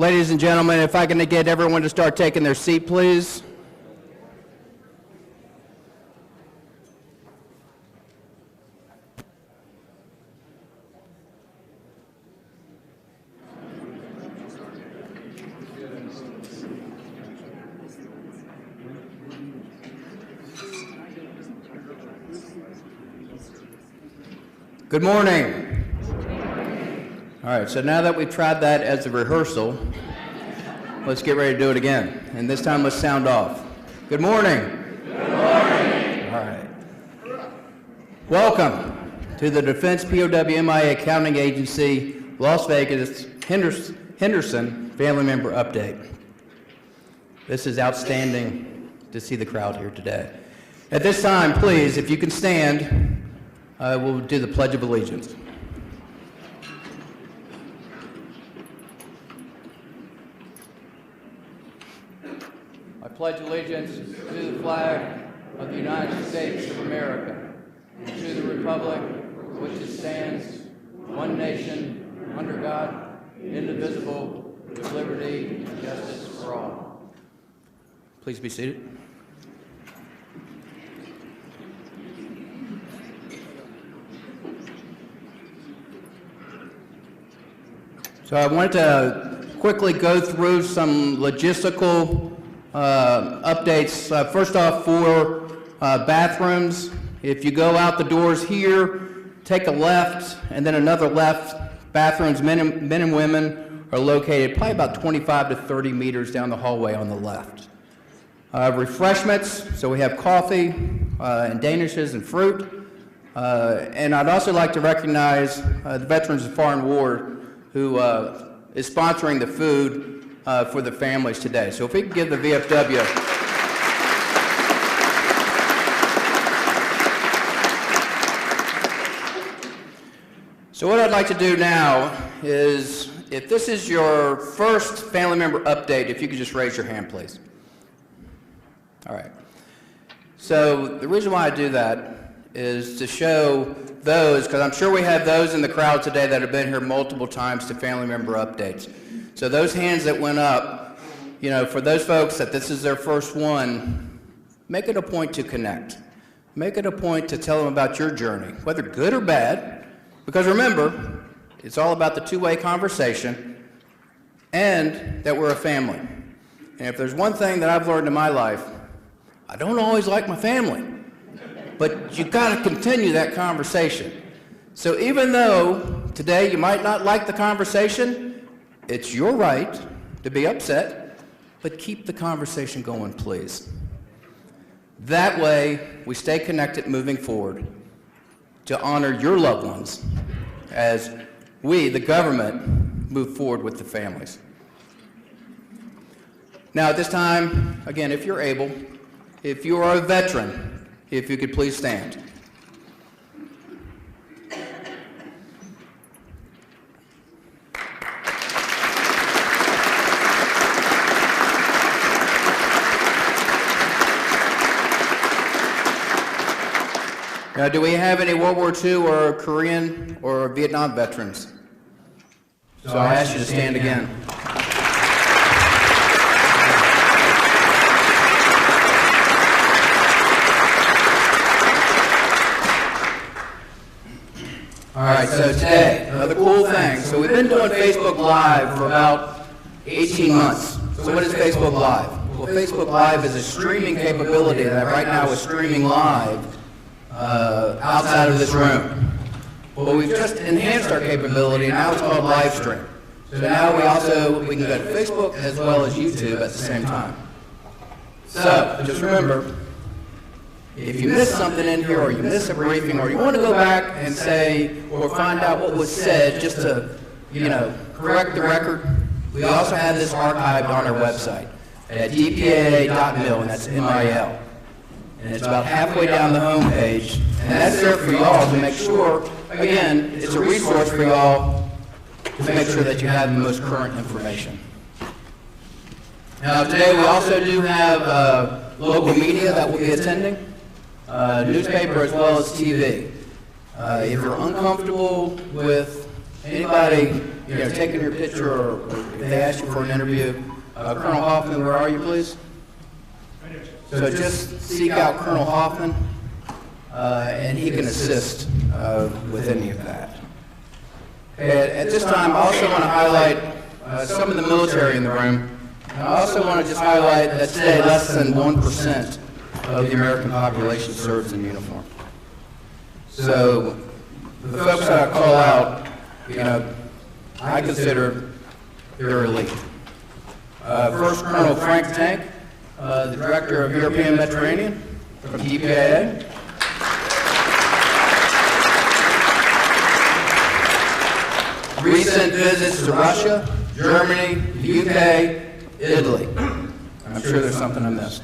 Ladies and gentlemen, if I can get everyone to start taking their seat, please. Good morning. All right, so now that we've tried that as a rehearsal, let's get ready to do it again. And this time, let's sound off. Good morning. Good morning. All right. Welcome to the Defense POW MIA Accounting Agency, Las Vegas, Henderson Family Member Update. This is outstanding to see the crowd here today. At this time, please, if you can stand, we'll do the Pledge of Allegiance. I pledge allegiance to the flag of the United States of America and to the republic for which it stands, one nation, under God, indivisible, with liberty and justice for all. Please be seated. So I wanted to quickly go through some logistical updates. First off, for bathrooms, if you go out the doors here, take a left and then another left. Bathrooms, men and women, are located probably about 25 to 30 meters down the hallway on the left. Refreshments, so we have coffee and danishes and fruit. And I'd also like to recognize the Veterans of Foreign War who is sponsoring the food for the families today. So if we could give the VFW. So what I'd like to do now is, if this is your first family member update, if you could just raise your hand, please. All right. So the reason why I do that is to show those, because I'm sure we have those in the crowd today that have been here multiple times to family member updates. So those hands that went up, you know, for those folks that this is their first one, make it a point to connect. Make it a point to tell them about your journey, whether good or bad, because remember, it's all about the two-way conversation and that we're a family. And if there's one thing that I've learned in my life, I don't always like my family. But you got to continue that conversation. So even though today you might not like the conversation, it's your right to be upset, but keep the conversation going, please. That way, we stay connected moving forward to honor your loved ones as we, the government, move forward with the families. Now, at this time, again, if you're able, if you are a veteran, if you could please stand. Now, do we have any World War II or Korean or Vietnam veterans? So I ask you to stand again. All right, so today, another cool thing. So we've been doing Facebook Live for about 18 months. So what is Facebook Live? Well, Facebook Live is a streaming capability that right now is streaming live outside of this room. Well, we've just enhanced our capability, and now it's called live stream. So now we can go to Facebook as well as YouTube at the same time. So just remember, if you miss something in here, or you miss a briefing, or you want to go back and say, or find out what was said, just to, correct the record, we also have this archived on our website at dpa.mil, and that's MIL. And it's about halfway down the home page, and that's there for y'all to make sure, again, it's a resource for y'all to make sure that you have the most current information. Now today we also do have local media that will be attending, newspaper as well as TV. If you're uncomfortable with anybody, taking your picture or if they ask you for an interview. Colonel Hoffman, where are you, please? So just seek out Colonel Hoffman, and he can assist with any of that. Okay, at this time, I also want to highlight some of the military in the room. And I also want to just highlight that today less than 1% of the American population serves in uniform. So the folks that I call out, I consider they're elite. First, Colonel Frank Tank, the Director of European Mediterranean from EPAA. Recent visits to Russia, Germany, the UK, Italy. I'm sure there's something I missed.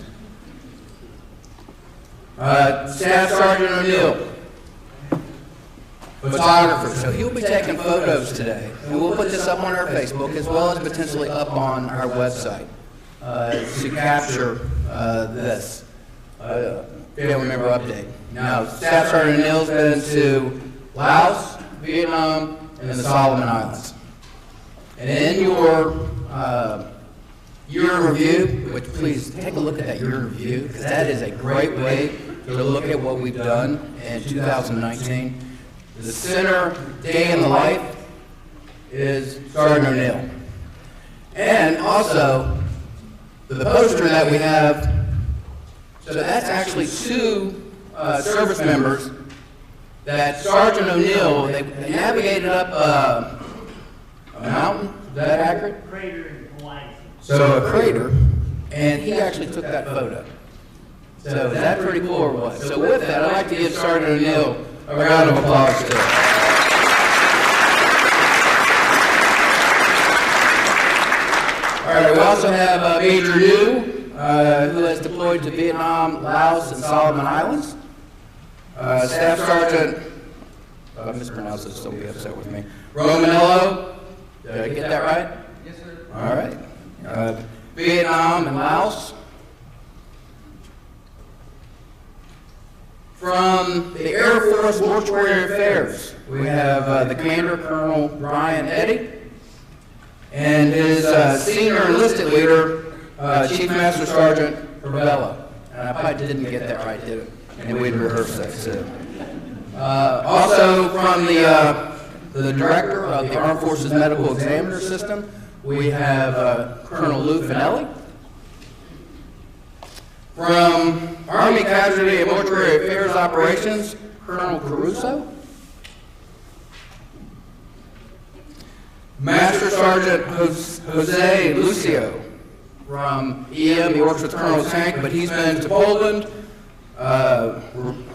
Staff Sergeant O'Neill, photographer. So he'll be taking photos today. And we'll put this up on our Facebook as well as potentially up on our website to capture this family member update. Now, Staff Sergeant O'Neill's been to Laos, Vietnam, and the Solomon Islands. And in your year in review, which please take a look at that year in review, because that is a great way to look at what we've done in 2019. The center day in the life is Sergeant O'Neill. And also, the poster that we have, so that's actually two service members that Sergeant O'Neill, they navigated up a mountain, is that accurate? Crater in Hawaii. So a crater, and he actually took that photo. So is that pretty cool or what? So with that, I'd like to give Sergeant O'Neill a round of applause today. All right, we also have Major New, who has deployed to Vietnam, Laos, and Solomon Islands. Staff Sergeant, if I mispronounce this, don't be upset with me. Romanello, did I get that right? Yes, sir. All right. Vietnam and Laos. From the Air Force Mortuary Affairs, we have the Commander, Colonel Brian Eddy, and his senior enlisted leader, Chief Master Sergeant Ravella. And I probably didn't get that right, did it? And we'd rehearse that too. Also from the Director of the Armed Forces Medical Examiner System, we have Colonel Lou Finelli. From Army Casualty and Mortuary Affairs Operations, Colonel Caruso. Master Sergeant Jose Lucio from EM, he works with Colonel Tank, but he's been to Poland,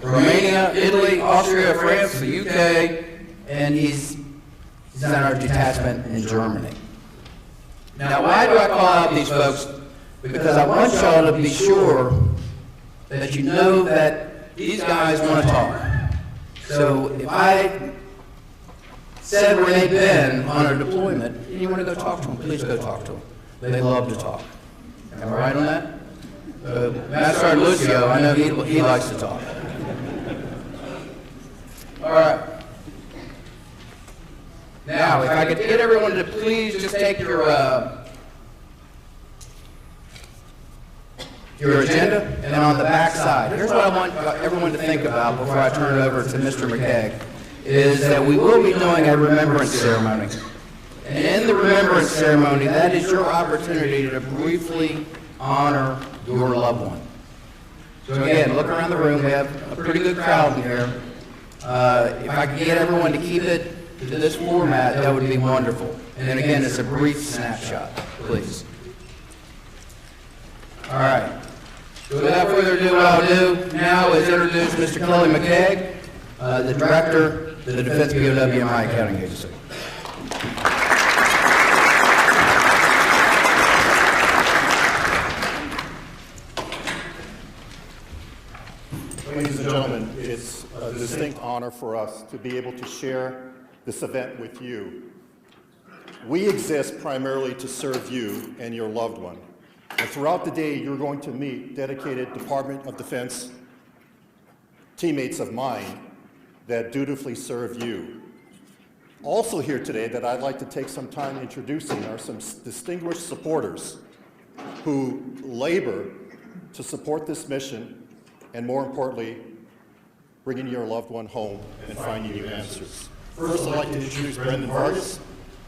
Romania, Italy, Austria, France, the UK, and he's in our detachment in Germany. Now, why do I call out these folks? Because I want y'all to be sure that you know that these guys want to talk. So if I said where they've been on a deployment, and you want to go talk to them, please go talk to them. They love to talk. Am I right on that? Master Sergeant Lucio, I know he likes to talk. All right. Now, if I could get everyone to please just take your agenda, and then on the back side, here's what I want everyone to think about before I turn it over to Mr. McKay, is that we will be doing a remembrance ceremony. And in the remembrance ceremony, that is your opportunity to briefly honor your loved one. So again, look around the room. We have a pretty good crowd in here. If I could get everyone to keep it to this format, that would be wonderful. And then again, it's a brief snapshot, please. All right. So without further ado, what I'll do now is introduce Mr. Kelly McKay, the Director of the Defense POW Accounting Agency. Ladies and gentlemen, it's a distinct honor for us to be able to share this event with you. We exist primarily to serve you and your loved one. And throughout the day, you're going to meet dedicated Department of Defense teammates of mine that dutifully serve you. Also here today that I'd like to take some time introducing are some distinguished supporters who labor to support this mission and, more importantly, bringing your loved one home and finding you answers. First, I'd like to introduce Brendan Vargas.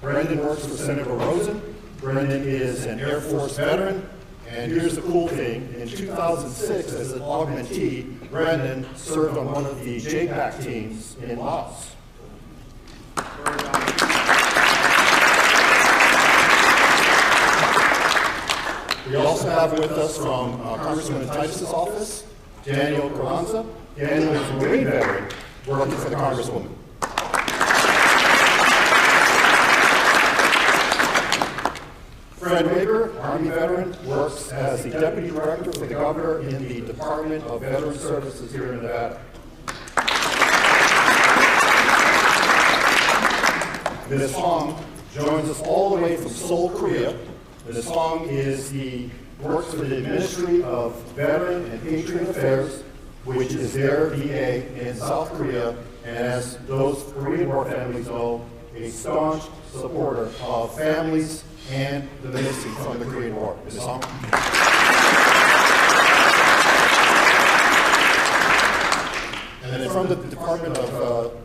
Brendan works for Senator Rosen. Brendan is an Air Force veteran. And here's the cool thing, in 2006, as an augmentee, Brendan served on one of the JPAC teams in Laos. We also have with us from Congressman Titus's office, Daniel Carranza. Daniel is a Marine veteran working for the Congresswoman. Fred Rager, Army veteran, works as the Deputy Director for the Governor in the Department of Veteran Services here in Nevada. Ms. Hong joins us all the way from Seoul, Korea. Ms. Hong works for the Ministry of Veteran and Patriot Affairs, which is their VA in South Korea, and as those Korean War families know, a staunch supporter of families and the missing from the Korean War. Ms. Hong. And then from the Department of,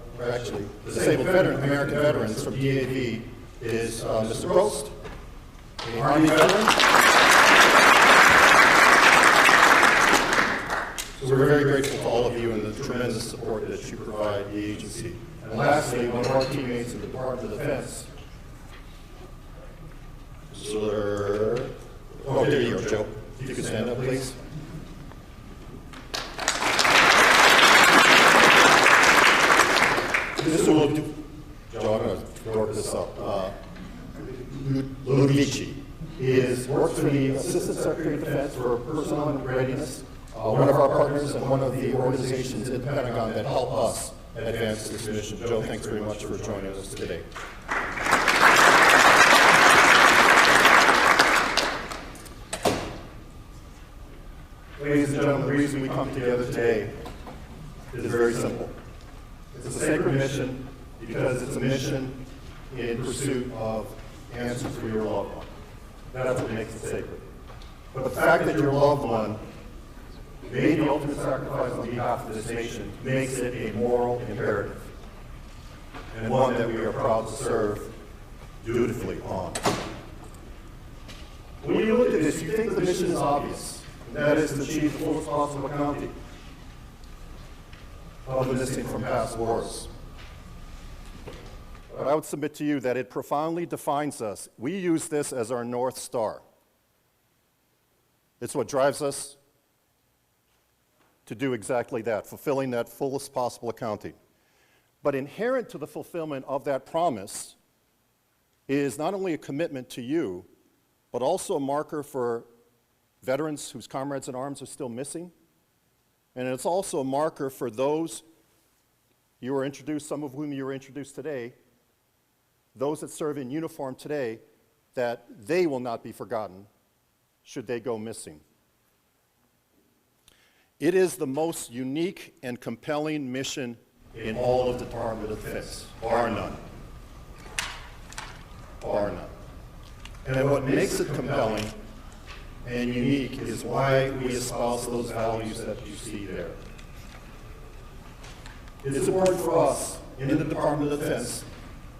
Disabled American Veterans from DAV is Mr. Prost, an Army veteran. So we're very grateful to all of you and the tremendous support that you provide the agency. And lastly, one of our teammates in the Department of Defense, oh, there you go, Joe. If you could stand up, please. This will do. Joe, I'm going to work this up. Ludovici works for the Assistant Secretary of Defense for Personnel and Readiness, one of our partners and one of the organizations in the Pentagon that help us advance this mission. Joe, thanks very much for joining us today. Ladies and gentlemen, the reason we come together today is very simple. It's a sacred mission because it's a mission in pursuit of answers for your loved one. That's what makes it sacred. But the fact that your loved one made the ultimate sacrifice on behalf of this nation makes it a moral imperative, and one that we are proud to serve dutifully on. When you look at this, you think the mission is obvious, and that is to achieve the fullest possible accounting of the missing from past wars. But I would submit to you that it profoundly defines us. We use this as our North Star. It's what drives us to do exactly that, fulfilling that fullest possible accounting. But inherent to the fulfillment of that promise is not only a commitment to you, but also a marker for veterans whose comrades in arms are still missing. And it's also a marker for those you were introduced, some of whom you were introduced today, those that serve in uniform today, that they will not be forgotten should they go missing. It is the most unique and compelling mission in all of the Department of Defense, bar none. Bar none. And what makes it compelling and unique is why we espouse those values that you see there. It's important for us in the Department of Defense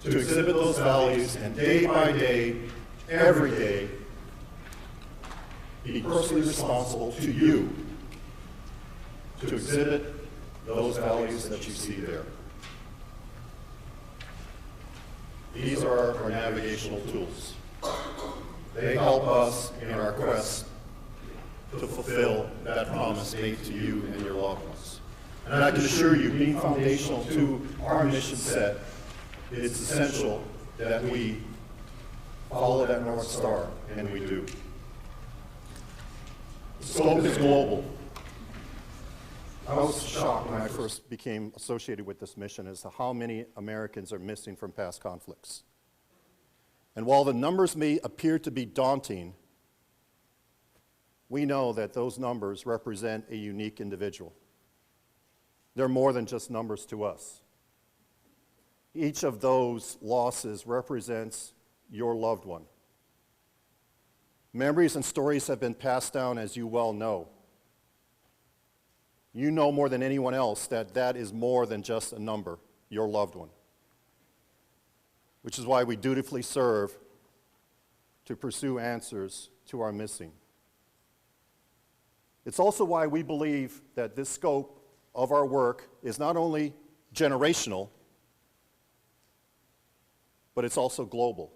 to exhibit those values and day by day, every day, be personally responsible to you to exhibit those values that you see there. These are our navigational tools. They help us in our quest to fulfill that promise made to you and your loved ones. And I can assure you, being foundational to our mission set, it's essential that we follow that North Star, and we do. The scope is global. I was shocked when I first became associated with this mission as to how many Americans are missing from past conflicts. And while the numbers may appear to be daunting, we know that those numbers represent a unique individual. They're more than just numbers to us. Each of those losses represents your loved one. Memories and stories have been passed down, as you well know. You know more than anyone else that that is more than just a number, your loved one. Which is why we dutifully serve to pursue answers to our missing. It's also why we believe that this scope of our work is not only generational, but it's also global.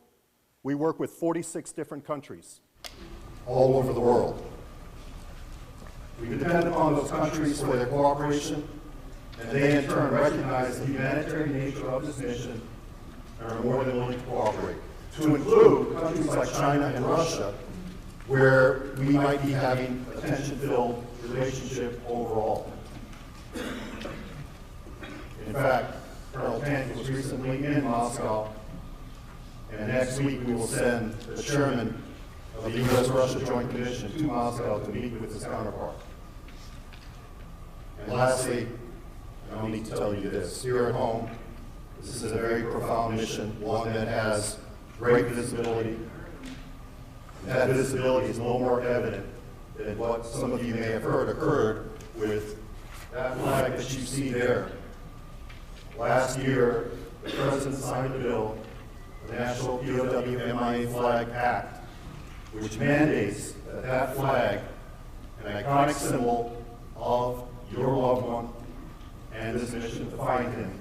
We work with 46 different countries all over the world. We depend upon those countries for their cooperation, and they in turn recognize the humanitarian nature of this mission and are more than willing to cooperate. To include countries like China and Russia, where we might be having a tension-filled relationship overall. In fact, Colonel Tank was recently in Moscow, and next week we will send the chairman of the U.S.-Russia Joint Commission to Moscow to meet with his counterpart. And lastly, I don't need to tell you this, here at home, this is a very profound mission, one that has great visibility. That visibility is no more evident than what some of you may have heard occurred with that flag that you see there. Last year, the President signed a bill, the National POW MIA Flag Act, which mandates that that flag, an iconic symbol of your loved one and this mission to find him,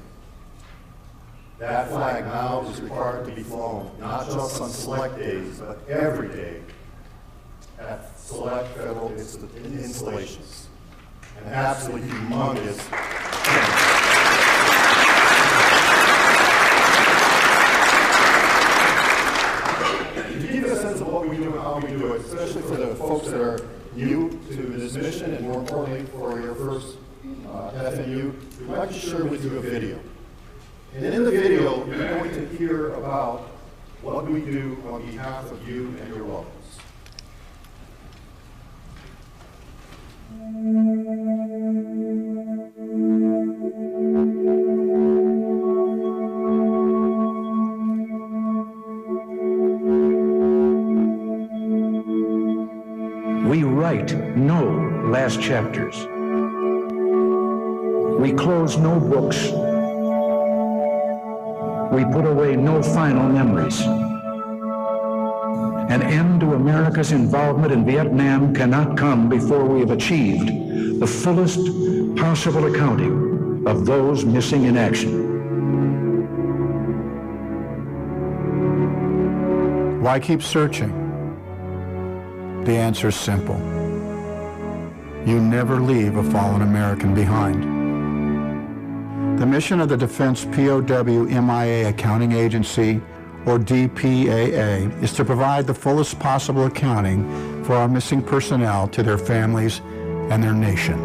that flag now is required to be flown, not just on select days, but every day at select federal installations. An absolutely humongous thing. To give you a sense of what we do and how we do it, especially for the folks that are new to this mission and more importantly for your first FNU, we'd like to share with you a video. And in the video, you're going to hear about what we do on behalf of you and your loved ones. We write no last chapters. We close no books. We put away no final memories. An end to America's involvement in Vietnam cannot come before we have achieved the fullest possible accounting of those missing in action. Why keep searching? The answer is simple. You never leave a fallen American behind. The mission of the Defense POW MIA Accounting Agency, or DPAA, is to provide the fullest possible accounting for our missing personnel to their families and their nation.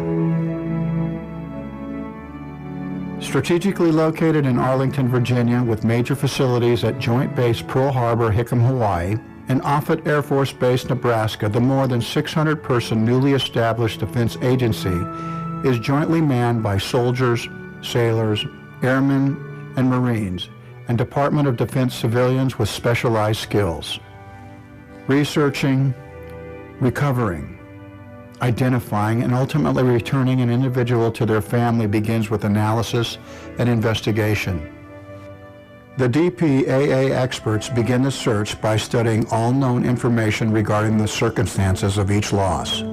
Strategically located in Arlington, Virginia, with major facilities at Joint Base Pearl Harbor, Hickam, Hawaii, and Offutt Air Force Base, Nebraska, the more than 600-person newly established defense agency is jointly manned by soldiers, sailors, airmen, and Marines, and Department of Defense civilians with specialized skills. Researching, recovering, identifying, and ultimately returning an individual to their family begins with analysis and investigation. The DPAA experts begin the search by studying all known information regarding the circumstances of each loss.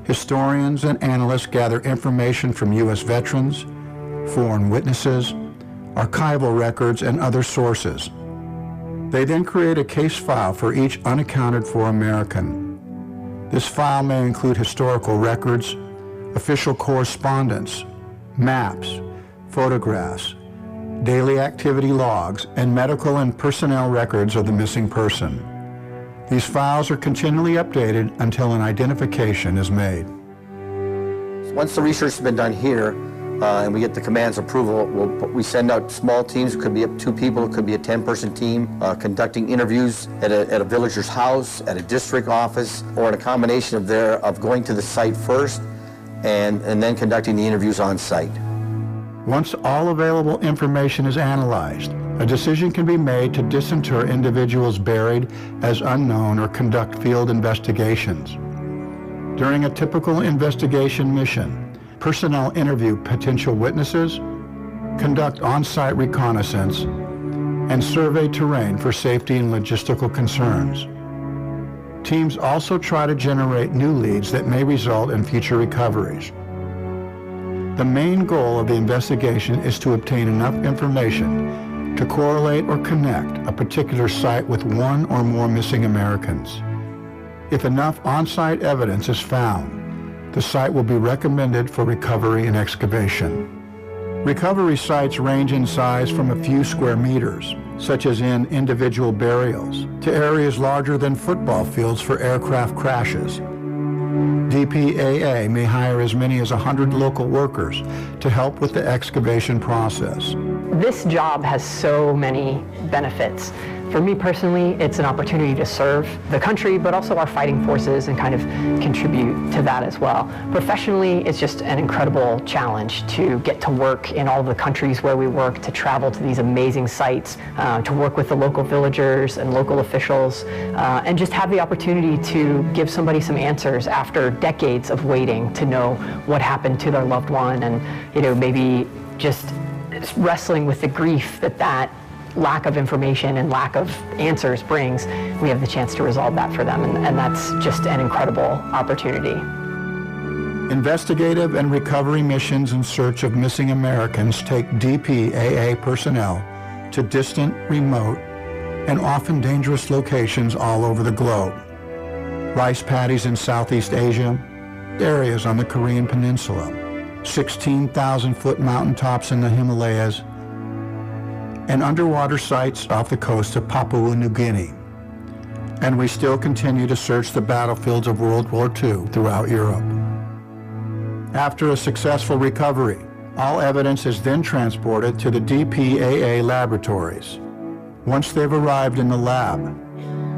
Historians and analysts gather information from U.S. veterans, foreign witnesses, archival records, and other sources. They then create a case file for each unaccounted for American. This file may include historical records, official correspondence, maps, photographs, daily activity logs, and medical and personnel records of the missing person. These files are continually updated until an identification is made. Once the research has been done here, and we get the command's approval, we send out small teams. It could be up to 2 people, it could be a 10-person team, conducting interviews at a villager's house, at a district office, or in a combination of going to the site first and then conducting the interviews on site. Once all available information is analyzed, a decision can be made to disinter individuals buried as unknown or conduct field investigations. During a typical investigation mission, personnel interview potential witnesses, conduct on-site reconnaissance, and survey terrain for safety and logistical concerns. Teams also try to generate new leads that may result in future recoveries. The main goal of the investigation is to obtain enough information to correlate or connect a particular site with one or more missing Americans. If enough on-site evidence is found, the site will be recommended for recovery and excavation. Recovery sites range in size from a few square meters, such as in individual burials, to areas larger than football fields for aircraft crashes. DPAA may hire as many as 100 local workers to help with the excavation process. This job has so many benefits. For me personally, it's an opportunity to serve the country, but also our fighting forces and kind of contribute to that as well. Professionally, it's just an incredible challenge to get to work in all the countries where we work, to travel to these amazing sites, to work with the local villagers and local officials, and just have the opportunity to give somebody some answers after decades of waiting to know what happened to their loved one, and maybe just wrestling with the grief that lack of information and lack of answers brings. We have the chance to resolve that for them, and that's just an incredible opportunity. Investigative and recovery missions in search of missing Americans take DPAA personnel to distant, remote, and often dangerous locations all over the globe. Rice paddies in Southeast Asia, areas on the Korean Peninsula, 16,000-foot mountaintops in the Himalayas, and underwater sites off the coast of Papua New Guinea. And we still continue to search the battlefields of World War II throughout Europe. After a successful recovery, all evidence is then transported to the DPAA laboratories. Once they've arrived in the lab,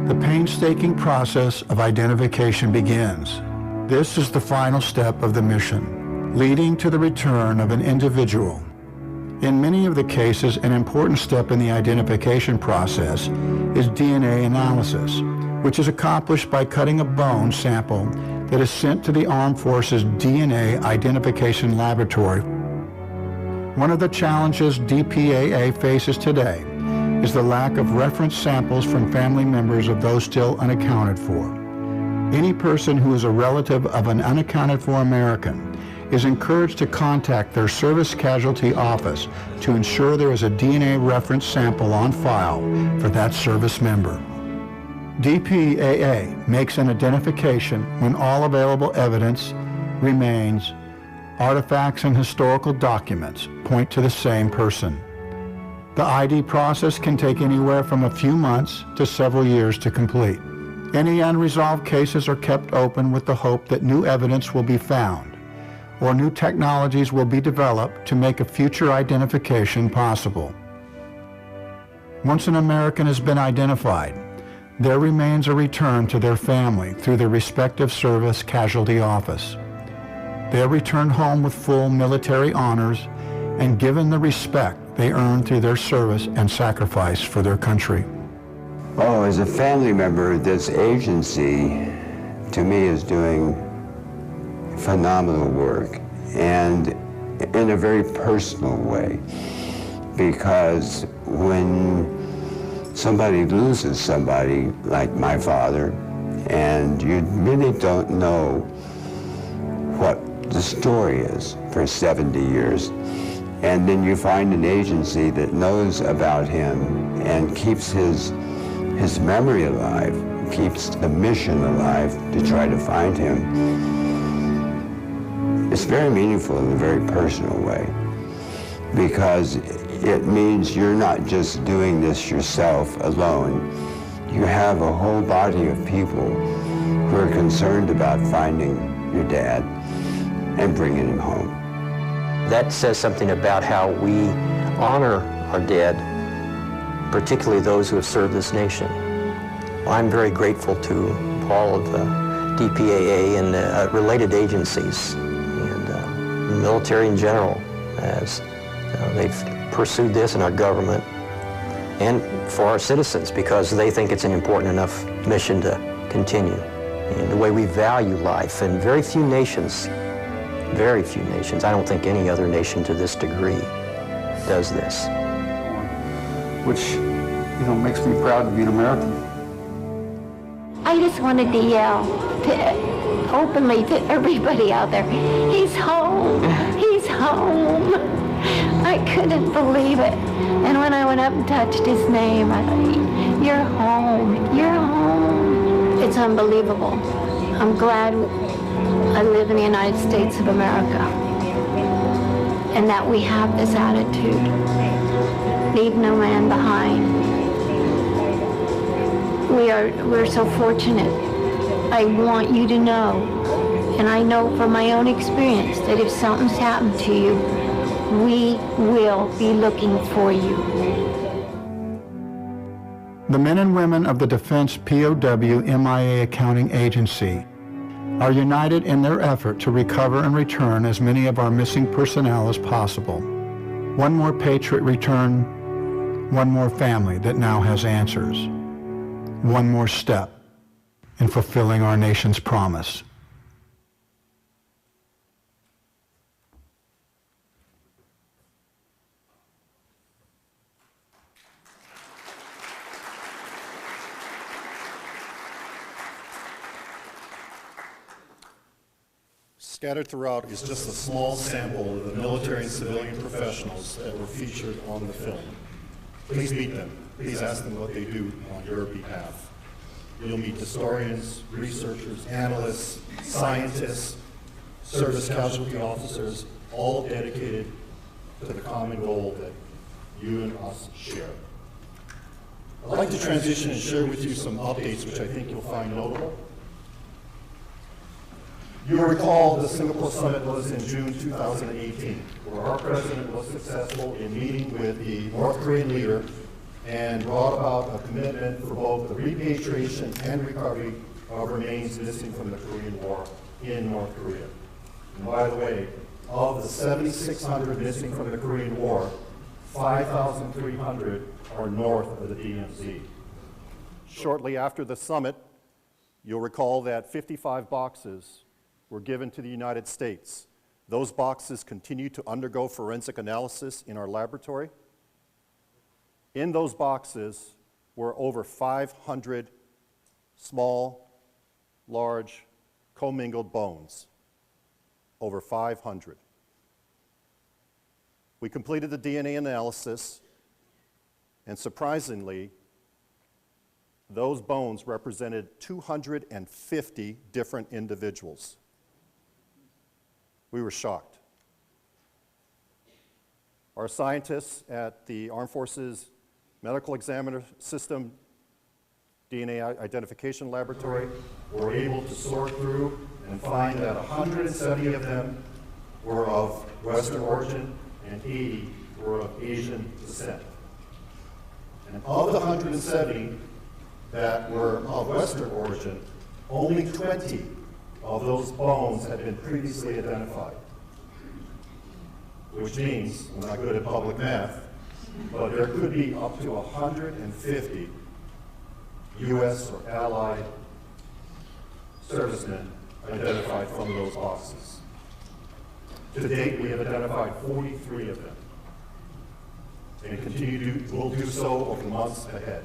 the painstaking process of identification begins. This is the final step of the mission, leading to the return of an individual. In many of the cases, an important step in the identification process is DNA analysis, which is accomplished by cutting a bone sample that is sent to the Armed Forces DNA Identification Laboratory. One of the challenges DPAA faces today is the lack of reference samples from family members of those still unaccounted for. Any person who is a relative of an unaccounted for American is encouraged to contact their service casualty office to ensure there is a DNA reference sample on file for that service member. DPAA makes an identification when all available evidence, remains, artifacts, and historical documents point to the same person. The ID process can take anywhere from a few months to several years to complete. Any unresolved cases are kept open with the hope that new evidence will be found, or new technologies will be developed to make a future identification possible. Once an American has been identified, their remains are returned to their family through their respective service casualty office. They are returned home with full military honors and given the respect they earned through their service and sacrifice for their country. Oh, as a family member, this agency, to me, is doing phenomenal work, and in a very personal way, because when somebody loses somebody like my father, and you really don't know what the story is for 70 years, and then you find an agency that knows about him and keeps his memory alive, keeps the mission alive to try to find him. It's very meaningful in a very personal way, because it means you're not just doing this yourself alone. You have a whole body of people who are concerned about finding your dad and bringing him home. That says something about how we honor our dead, particularly those who have served this nation. I'm very grateful to all of the DPAA and related agencies, and the military in general, as They've pursued this in our government and for our citizens because they think it's an important enough mission to continue. And the way we value life, and very few nations, I don't think any other nation to this degree does this. Which, makes me proud to be an American. I just wanted to yell openly to everybody out there, he's home, he's home. I couldn't believe it. And when I went up and touched his name, I thought, you're home, you're home. It's unbelievable. I'm glad I live in the United States of America and that we have this attitude. Leave no man behind. We're so fortunate. I want you to know, and I know from my own experience, that if something's happened to you, we will be looking for you. The men and women of the Defense POW MIA Accounting Agency are united in their effort to recover and return as many of our missing personnel as possible. One more patriot return, one more family that now has answers. One more step in fulfilling our nation's promise. Scattered throughout is just a small sample of the military and civilian professionals that were featured on the film. Please meet them. Please ask them what they do on your behalf. You'll meet historians, researchers, analysts, scientists, service casualty officers, all dedicated to the common goal that you and us share. I'd like to transition and share with you some updates which I think you'll find notable. You'll recall the Singapore Summit was in June 2018, where our president was successful in meeting with the North Korean leader and brought about a commitment for both the repatriation and recovery of remains missing from the Korean War in North Korea. And by the way, of the 7,600 missing from the Korean War, 5,300 are north of the DMZ. Shortly after the summit, you'll recall that 55 boxes were given to the United States. Those boxes continue to undergo forensic analysis in our laboratory. In those boxes were over 500 small, large, commingled bones. Over 500. We completed the DNA analysis, and surprisingly, those bones represented 250 different individuals. We were shocked. Our scientists at the Armed Forces Medical Examiner System DNA Identification Laboratory were able to sort through and find that 170 of them were of Western origin and 80 were of Asian descent. And of the 170 that were of Western origin, only 20 of those bones had been previously identified. Which means, I'm not good at public math, but there could be up to 150 U.S. or Allied servicemen identified from those boxes. To date, we have identified 43 of them, and will do so over the months ahead.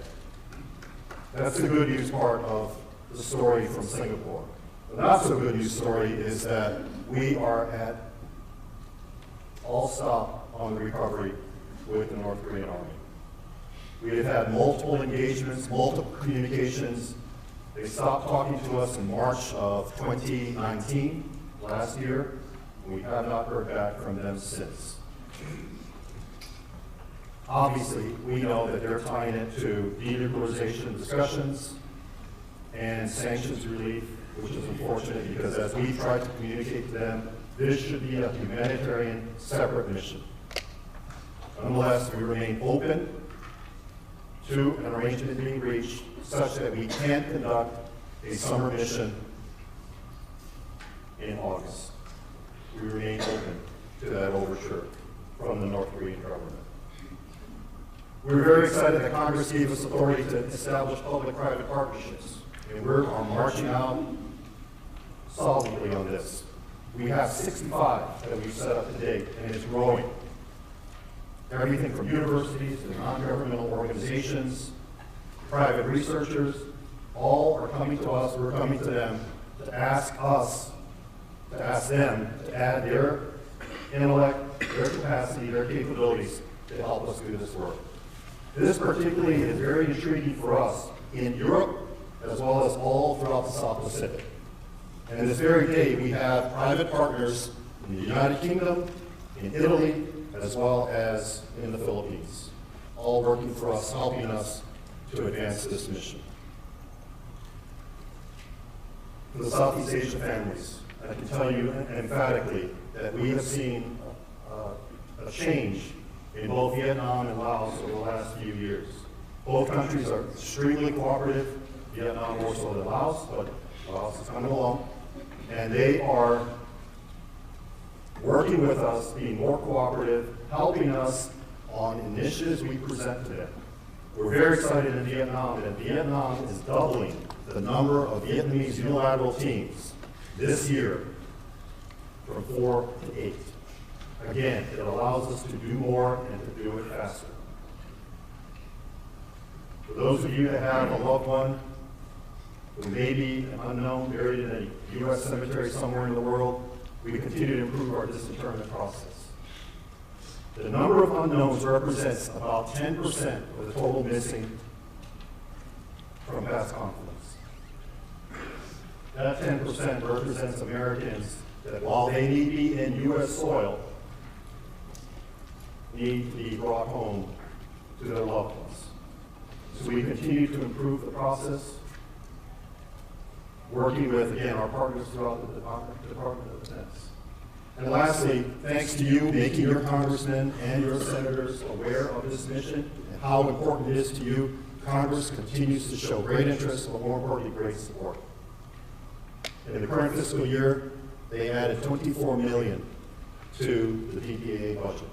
That's the good news part of the story from Singapore. The not so good news story is that we are at all stop on the recovery with the North Korean Army. We have had multiple engagements, multiple communications. They stopped talking to us in March of 2019, last year, and we have not heard back from them since. Obviously, we know that they're tying it to denuclearization discussions and sanctions relief, which is unfortunate because as we've tried to communicate to them, this should be a humanitarian separate mission. Nonetheless, we remain open to an arrangement being reached such that we can conduct a summer mission in August. We remain open to that overture. from the North Korean government. We're very excited that Congress gave us authority to establish public-private partnerships, and we're marching out solidly on this. We have 65 that we've set up to date, and it's growing. Everything from universities to non-governmental organizations, private researchers, all are coming to us, we're coming to them to ask them to add their intellect, their capacity, their capabilities to help us do this work. This particularly is very intriguing for us in Europe as well as all throughout the South Pacific. And this very day we have private partners in the United Kingdom, in Italy, as well as in the Philippines, all working for us, helping us to advance this mission. For the Southeast Asia families, I can tell you emphatically that we have seen a change in both Vietnam and Laos over the last few years. Both countries are extremely cooperative, Vietnam more so than Laos, but Laos is coming along. And they are working with us, being more cooperative, helping us on initiatives we present to them. We're very excited in Vietnam that Vietnam is doubling the number of Vietnamese unilateral teams this year from 4 to 8. Again, it allows us to do more and to do it faster. For those of you that have a loved one who may be an unknown buried in a U.S. cemetery somewhere in the world, we continue to improve our disinterment process. The number of unknowns represents about 10% of the total missing from past conflicts. That 10% represents Americans that while they need to be in U.S. soil, need to be brought home to their loved ones. So we continue to improve the process, working with, again, our partners throughout the Department of Defense. And lastly, thanks to you making your congressmen and your senators aware of this mission and how important it is to you, Congress continues to show great interest, but more importantly, great support. In the current fiscal year, they added $24 million to the DPAA budget.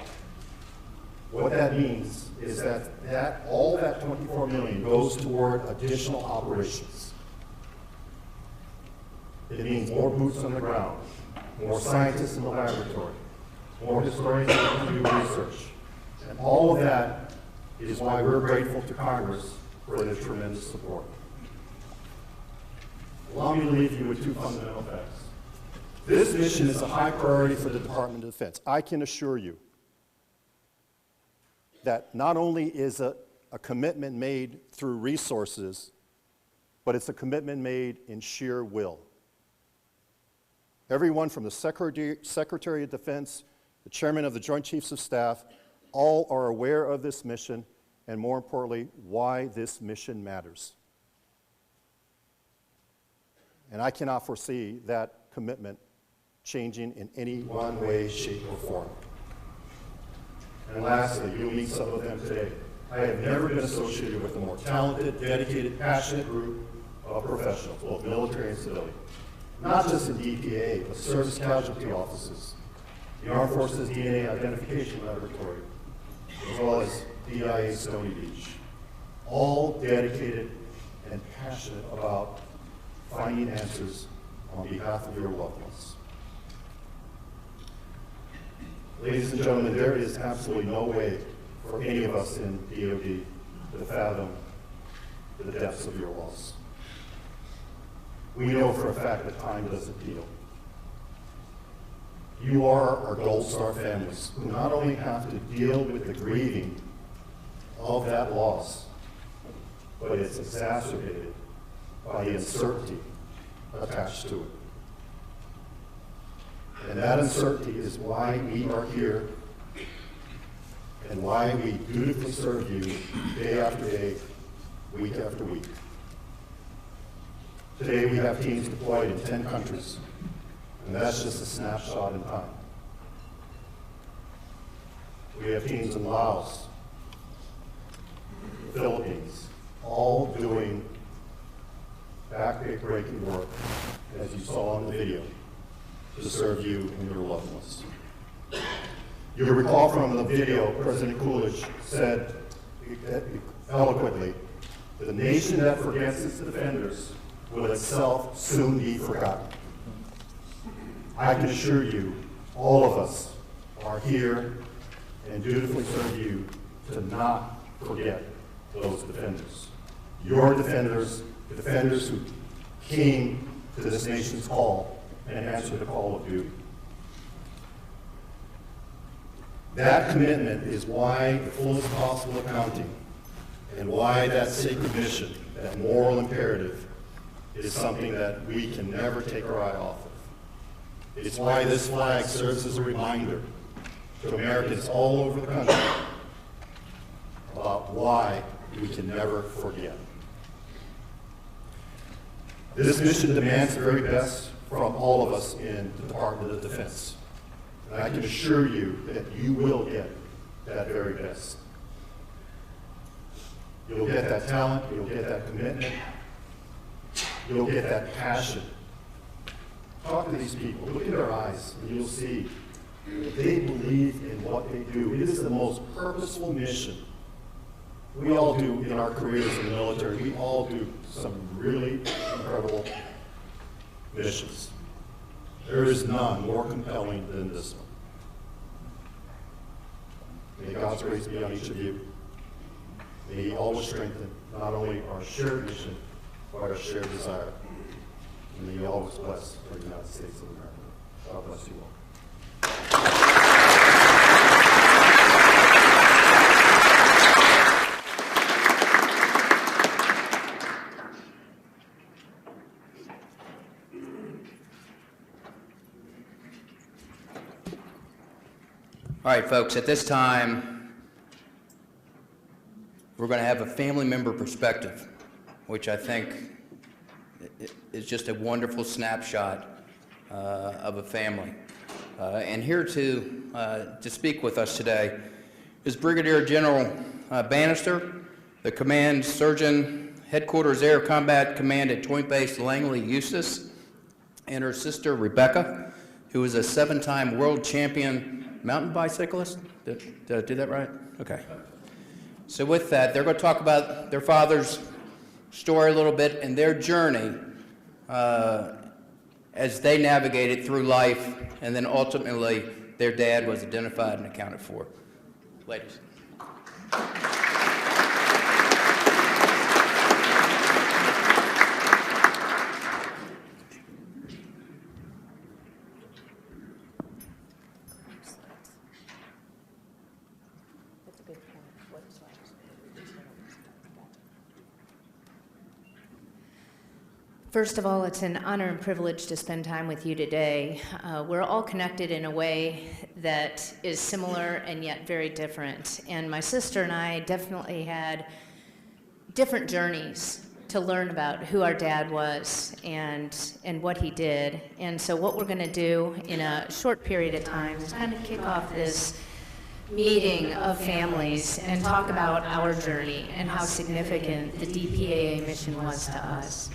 What that means is that all that $24 million goes toward additional operations. It means more boots on the ground, more scientists in the laboratory, more historians that can do research. And all of that is why we're grateful to Congress for their tremendous support. Allow me to leave you with two fundamental facts. This mission is a high priority for the Department of Defense. I can assure you that not only is a commitment made through resources, but it's a commitment made in sheer will. Everyone from the Secretary of Defense, the Chairman of the Joint Chiefs of Staff, all are aware of this mission, and more importantly, why this mission matters. And I cannot foresee that commitment changing in any one way, shape, or form. And lastly, you'll meet some of them today. I have never been associated with a more talented, dedicated, passionate group of professionals, both military and civilian. Not just in DPAA, but service casualty offices, the Armed Forces DNA Identification Laboratory, as well as DIA Stony Beach. All dedicated and passionate about finding answers on behalf of your loved ones. Ladies and gentlemen, there is absolutely no way for any of us in DoD to fathom the depths of your loss. We know for a fact that time doesn't heal. You are our Gold Star families who not only have to deal with the grieving of that loss, but it's exacerbated by the uncertainty attached to it. And that uncertainty is why we are here and why we dutifully serve you day after day, week after week. Today we have teams deployed in 10 countries, and that's just a snapshot in time. We have teams in Laos, the Philippines, all doing back-breaking work, as you saw in the video, to serve you and your loved ones. You'll recall from the video, President Coolidge said eloquently, "The nation that forgets its defenders will itself soon be forgotten." I can assure you, all of us are here and dutifully serve you to not forget those defenders. Your defenders, the defenders who came to this nation's call and answered the call of duty. That commitment is why the fullest possible accounting and why that sacred mission, that moral imperative, is something that we can never take our eye off of. It's why this flag serves as a reminder to Americans all over the country about why we can never forget. This mission demands the very best from all of us in the Department of Defense. And I can assure you that you will get that very best. You'll get that talent, you'll get that commitment, you'll get that passion. Talk to these people, look in their eyes, and you'll see they believe in what they do. It is the most purposeful mission we all do in our careers in the military. We all do some really incredible missions. There is none more compelling than this one. May God's grace be on each of you. May He always strengthen not only our shared mission, but our shared desire. And may He always bless the United States of America. God bless you all. All right, folks, at this time, we're going to have a family member perspective, which I think is just a wonderful snapshot of a family. And here to speak with us today is Brigadier General Bannister, the Command Surgeon, Headquarters Air Combat Command at Joint Base Langley, Eustis, and her sister Rebecca, who is a 7-time world champion mountain bicyclist. Did I do that right? Okay. So with that, they're going to talk about their father's story a little bit and their journey as they navigated through life, and then ultimately their dad was identified and accounted for. Ladies. First of all, it's an honor and privilege to spend time with you today. We're all connected in a way that is similar and yet very different. And my sister and I definitely had different journeys to learn about who our dad was and what he did. And so what we're going to do in a short period of time is kind of kick off this meeting of families and talk about our journey and how significant the DPAA mission was to us.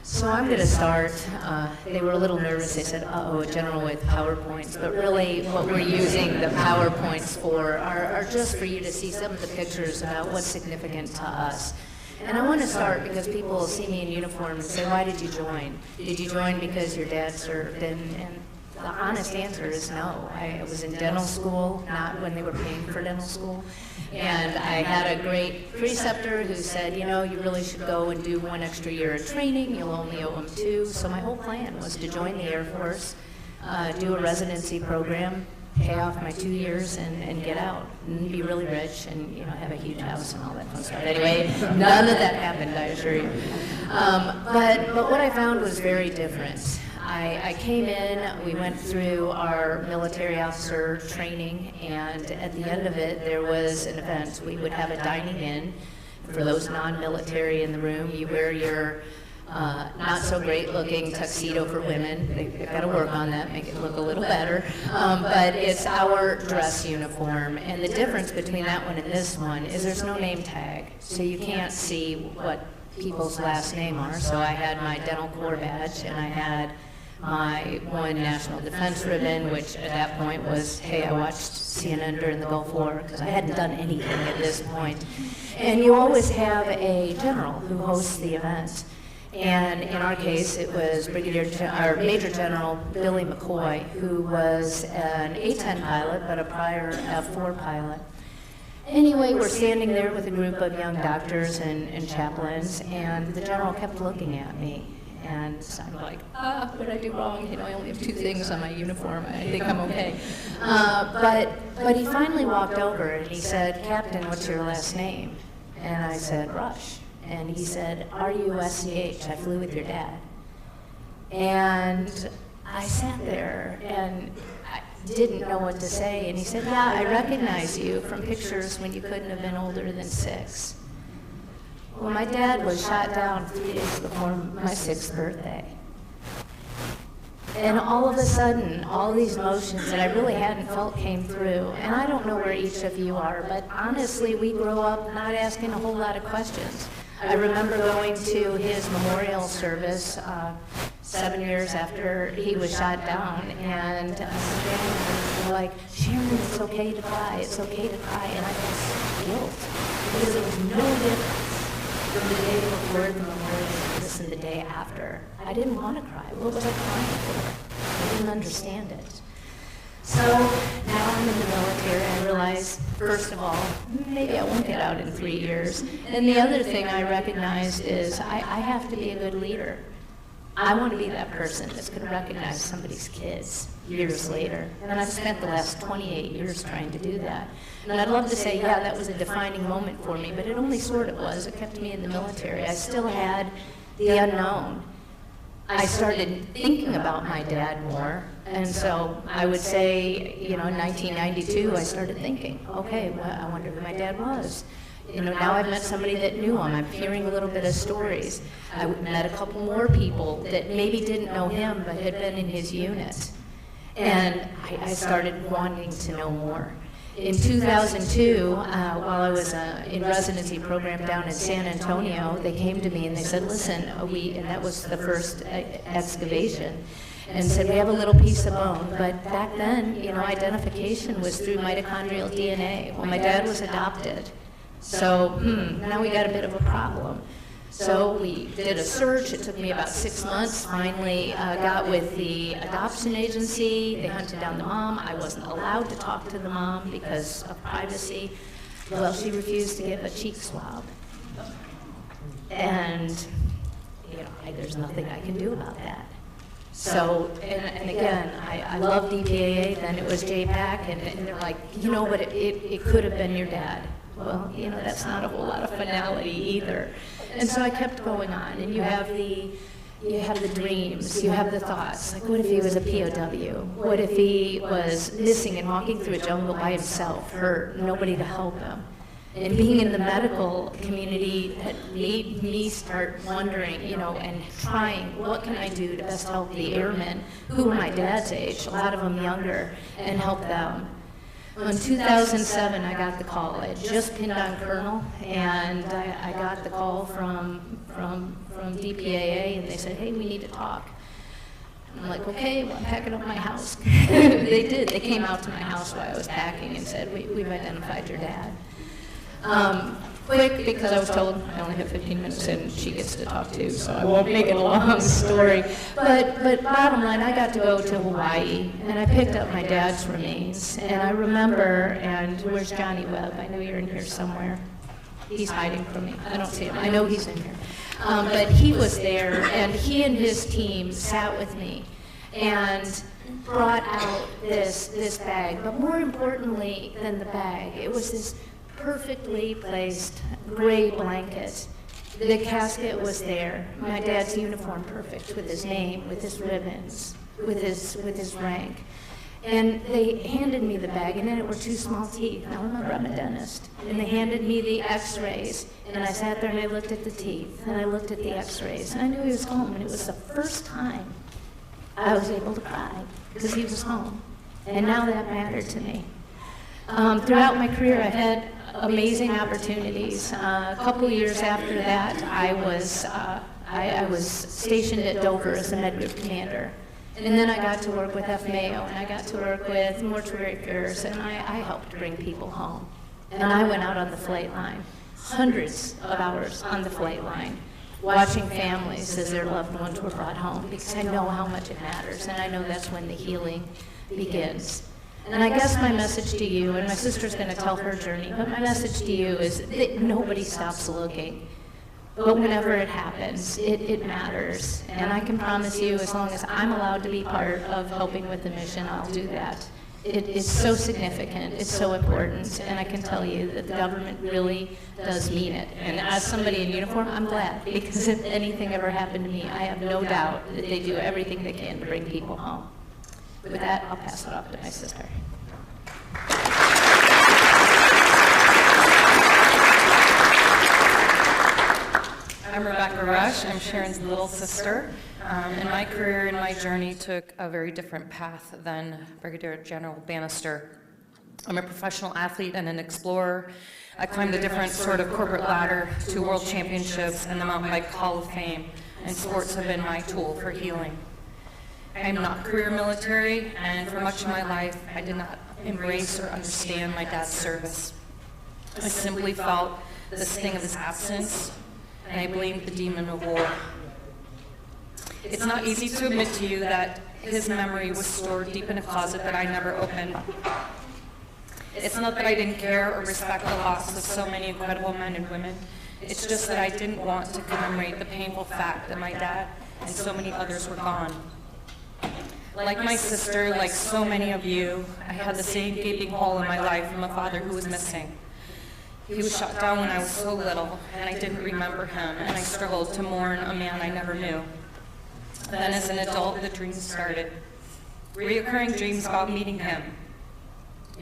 So I'm going to start. They were a little nervous. They said, uh-oh, a general with PowerPoints. But really what we're using the PowerPoints for are just for you to see some of the pictures about what's significant to us. And I want to start because people will see me in uniform and say, why did you join? Did you join because your dad served? And the honest answer is no. I was in dental school, not when they were paying for dental school. And I had a great preceptor who said, you know, you really should go and do 1 extra year of training. You'll only owe them 2. So my whole plan was to join the Air Force, do a residency program, pay off my 2 years and get out and be really rich and, you know, have a huge house and all that fun stuff. Anyway, none of that happened, I assure you. But what I found was very different. I came in, we went through our military officer training, and at the end of it, there was an event. We would have a dining in. For those non-military in the room, you wear your not so great looking tuxedo for women. They've got to work on that, make it look a little better. But it's our dress uniform. And the difference between that one and this one is there's no name tag. So you can't see what people's last name are. So I had my dental corps badge and I had my one national defense ribbon, which at that point was, hey, I watched CNN during the Gulf War, because I hadn't done anything at this point. And you always have a general who hosts the event. And in our case, it was Major General Billy McCoy, who was an A-10 pilot, but a prior F-4 pilot. Anyway, we're standing there with a group of young doctors and chaplains, and the general kept looking at me. And so I'm like, what did I do wrong? You know, I only have 2 things on my uniform. I think I'm okay. But he finally walked over and he said, Captain, what's your last name? And I said, Rush. And he said, R-U-S-C-H, I flew with your dad. And I sat there and I didn't know what to say. And he said, yeah, I recognize you from pictures when you couldn't have been older than 6. Well, my dad was shot down 3 days before my 6th birthday. And all of a sudden, all these emotions that I really hadn't felt came through. And I don't know where each of you are, but honestly, we grow up not asking a whole lot of questions. I remember going to his memorial service 7 years after he was shot down, and they were like, Shannon, it's okay to cry, it's okay to cry. And I felt guilt, because it was no difference from the day before the memorial service and the day after. I didn't want to cry. What was I crying for? I didn't understand it. So now I'm in the military. I realize, first of all, maybe I won't get out in 3 years. And the other thing I recognized is I have to be a good leader. I want to be that person that's going to recognize somebody's kids years later. And I've spent the last 28 years trying to do that. And I'd love to say, yeah, that was a defining moment for me, but it only sort of was. It kept me in the military. I still had the unknown. I started thinking about my dad more, and so I would say, you know, in 1992, I started thinking, okay, well, I wonder who my dad was. You know, now I've met somebody that knew him. I'm hearing a little bit of stories. I met a couple more people that maybe didn't know him, but had been in his unit. And I started wanting to know more. In 2002, while I was in residency program down in San Antonio, they came to me and they said, listen, and that was the first excavation, and said, we have a little piece of bone. But back then, you know, identification was through mitochondrial DNA. Well, my dad was adopted. So now we got a bit of a problem. So we did a search. It took me about 6 months. Finally got with the adoption agency. They hunted down the mom. I wasn't allowed to talk to the mom because of privacy. Well, she refused to give a cheek swab. And, you know, there's nothing I can do about that. So, and again, I love DPAA, then it was JPAC, and they're like, you know, but it could have been your dad. Well, you know, that's not a whole lot of finality either. And so I kept going on, and you have the dreams, you have the thoughts, like what if he was a POW? What if he was missing and walking through a jungle by himself, hurt, nobody to help him? And being in the medical community had made me start wondering, you know, and trying, what can I do to best help the airmen who were my dad's age, a lot of them younger, and help them? In 2007, I got the call. I had just pinned on Colonel, and I got the call from DPAA, and they said, hey, we need to talk. And I'm like, okay, well, I'm packing up my house. They did. They came out to my house while I was packing and said, we've identified your dad. Quick, because I was told I only have 15 minutes and she gets to talk too, so I won't make it a long story. But bottom line, I got to go to Hawaii, and I picked up my dad's remains. And I remember, and where's Johnny Webb? I know you're in here somewhere. He's hiding from me. I don't see him. I know he's in here. But he was there, and he and his team sat with me and brought out this bag. But more importantly than the bag, it was this perfectly placed gray blanket. The casket was there. My dad's uniform perfect, with his name, with his ribbons, with his rank. And they handed me the bag, and in it were 2 small teeth. Now remember, I'm a dentist. And they handed me the x-rays, and I sat there and I looked at the teeth, and I looked at the x-rays, and I knew he was home, and it was the first time I was able to cry, because he was home. And now that mattered to me. Throughout my career, I've had amazing opportunities. A couple years after that, I was stationed at Dover as a Med Group commander. And then I got to work with F Mayo, and I got to work with Mortuary Affairs, and I helped bring people home. And I went out on the flight line, hundreds of hours on the flight line, watching families as their loved ones were brought home, because I know how much it matters, and I know that's when the healing begins. And I guess my message to you, and my sister's going to tell her journey, but my message to you is that nobody stops looking. But whenever it happens, it matters. And I can promise you, as long as I'm allowed to be part of helping with the mission, I'll do that. It is so significant, it's so important, and I can tell you that the government really does mean it. And as somebody in uniform, I'm glad, because if anything ever happened to me, I have no doubt that they do everything they can to bring people home. With that, I'll pass it off to my sister. I'm Rebecca Rush. I'm Sharon's little sister. And my career and my journey took a very different path than Brigadier General Bannister. I'm a professional athlete and an explorer. I climbed a different sort of corporate ladder to world championships and the Mountain Bike Hall of Fame, and sports have been my tool for healing. I am not career military, and for much of my life, I did not embrace or understand my dad's service. I simply felt the sting of his absence, and I blamed the demon of war. It's not easy to admit to you that his memory was stored deep in a closet that I never opened. It's not that I didn't care or respect the loss of so many incredible men and women. It's just that I didn't want to commemorate the painful fact that my dad and so many others were gone. Like my sister, like so many of you, I had the same gaping hole in my life from a father who was missing. He was shot down when I was so little, and I didn't remember him, and I struggled to mourn a man I never knew. Then as an adult, the dreams started. Reoccurring dreams about meeting him,